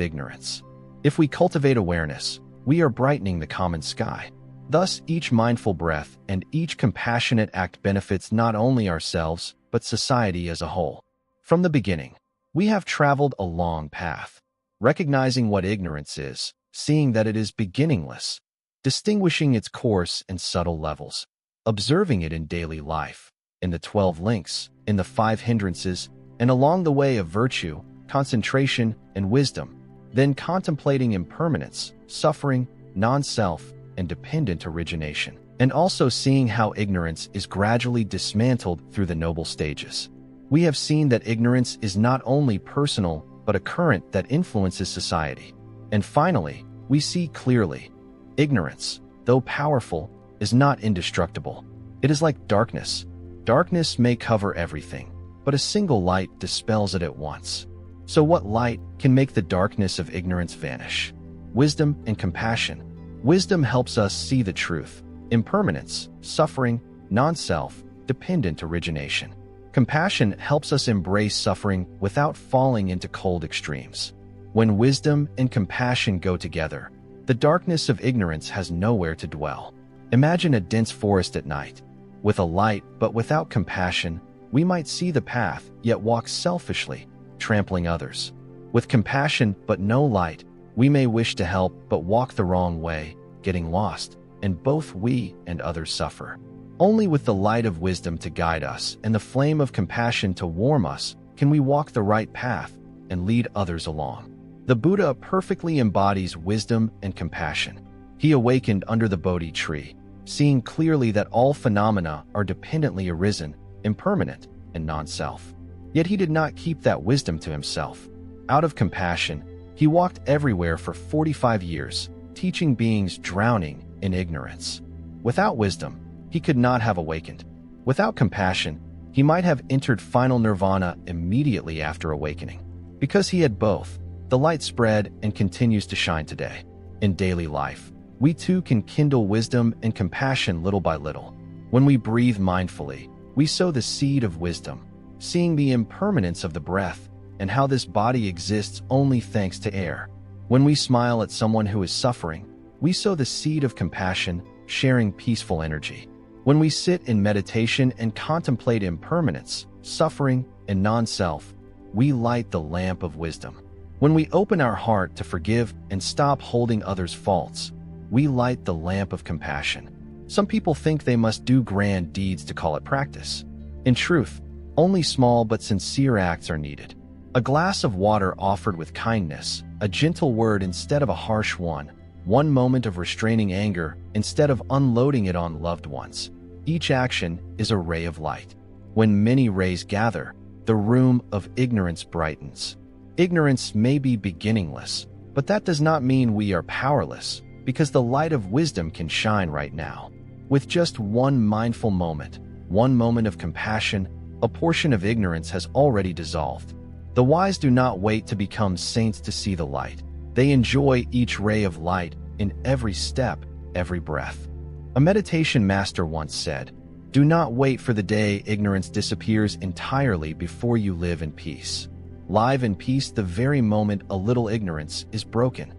ignorance. If we cultivate awareness, we are brightening the common sky. Thus, each mindful breath and each compassionate act benefits not only ourselves, but society as a whole. From the beginning, we have traveled a long path, recognizing what ignorance is, seeing that it is beginningless, distinguishing its coarse and subtle levels, observing it in daily life, in the 12 links, in the 5 hindrances, and along the way of virtue, concentration, and wisdom, then contemplating impermanence, suffering, non-self, and dependent origination, and also seeing how ignorance is gradually dismantled through the noble stages. We have seen that ignorance is not only personal, but a current that influences society. And finally, we see clearly, ignorance, though powerful, is not indestructible. It is like darkness. Darkness may cover everything, but a single light dispels it at once. So what light can make the darkness of ignorance vanish? Wisdom and compassion. Wisdom helps us see the truth, impermanence, suffering, non-self, dependent origination. Compassion helps us embrace suffering without falling into cold extremes. When wisdom and compassion go together, the darkness of ignorance has nowhere to dwell. Imagine a dense forest at night. With a light but without compassion, we might see the path, yet walk selfishly, trampling others. With compassion but no light, we may wish to help but walk the wrong way, getting lost, and both we and others suffer. Only with the light of wisdom to guide us and the flame of compassion to warm us can we walk the right path and lead others along. The Buddha perfectly embodies wisdom and compassion. He awakened under the Bodhi tree, seeing clearly that all phenomena are dependently arisen, impermanent, and non-self. Yet he did not keep that wisdom to himself. Out of compassion, he walked everywhere for 45 years, teaching beings drowning in ignorance. Without wisdom, he could not have awakened. Without compassion, he might have entered final nirvana immediately after awakening. Because he had both, the light spread and continues to shine today. In daily life, we too can kindle wisdom and compassion little by little. When we breathe mindfully, we sow the seed of wisdom. seeing the impermanence of the breath and how this body exists only thanks to air. When we smile at someone who is suffering, we sow the seed of compassion, sharing peaceful energy. When we sit in meditation and contemplate impermanence, suffering, and non-self, we light the lamp of wisdom. When we open our heart to forgive and stop holding others' faults, we light the lamp of compassion. Some people think they must do grand deeds to call it practice. In truth, only small but sincere acts are needed. A glass of water offered with kindness, a gentle word instead of a harsh one moment of restraining anger instead of unloading it on loved ones. Each action is a ray of light. When many rays gather, the room of ignorance brightens. Ignorance may be beginningless, but that does not mean we are powerless, because the light of wisdom can shine right now. With just one mindful moment, one moment of compassion, a portion of ignorance has already dissolved. The wise do not wait to become saints to see the light. They enjoy each ray of light in every step, every breath. A meditation master once said, "Do not wait for the day ignorance disappears entirely before you live in peace. Live in peace the very moment a little ignorance is broken."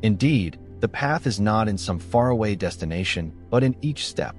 Indeed, the path is not in some faraway destination, but in each step.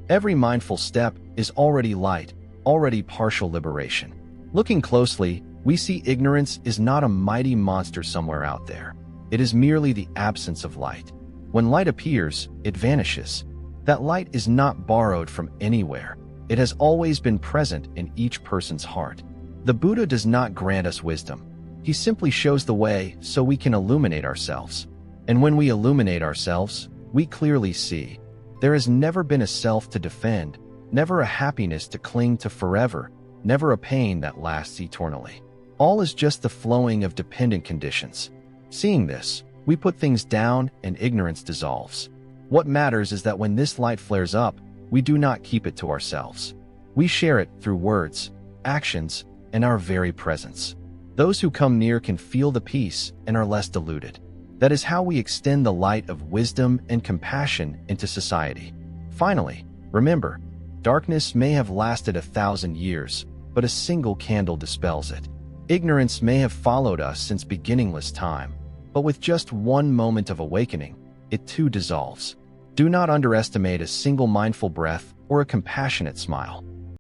Every mindful step is already light, already partial liberation. Looking closely, we see ignorance is not a mighty monster somewhere out there. It is merely the absence of light. When light appears, it vanishes. That light is not borrowed from anywhere. It has always been present in each person's heart. The Buddha does not grant us wisdom. He simply shows the way so we can illuminate ourselves. And when we illuminate ourselves, we clearly see. There has never been a self to defend, never a happiness to cling to forever, never a pain that lasts eternally. All is just the flowing of dependent conditions. Seeing this, we put things down and ignorance dissolves. What matters is that when this light flares up, we do not keep it to ourselves. We share it through words, actions, and our very presence. Those who come near can feel the peace and are less deluded. That is how we extend the light of wisdom and compassion into society. Finally, remember, darkness may have lasted 1,000 years, but a single candle dispels it. Ignorance may have followed us since beginningless time, but with just one moment of awakening, it too dissolves. Do not underestimate a single mindful breath or a compassionate smile.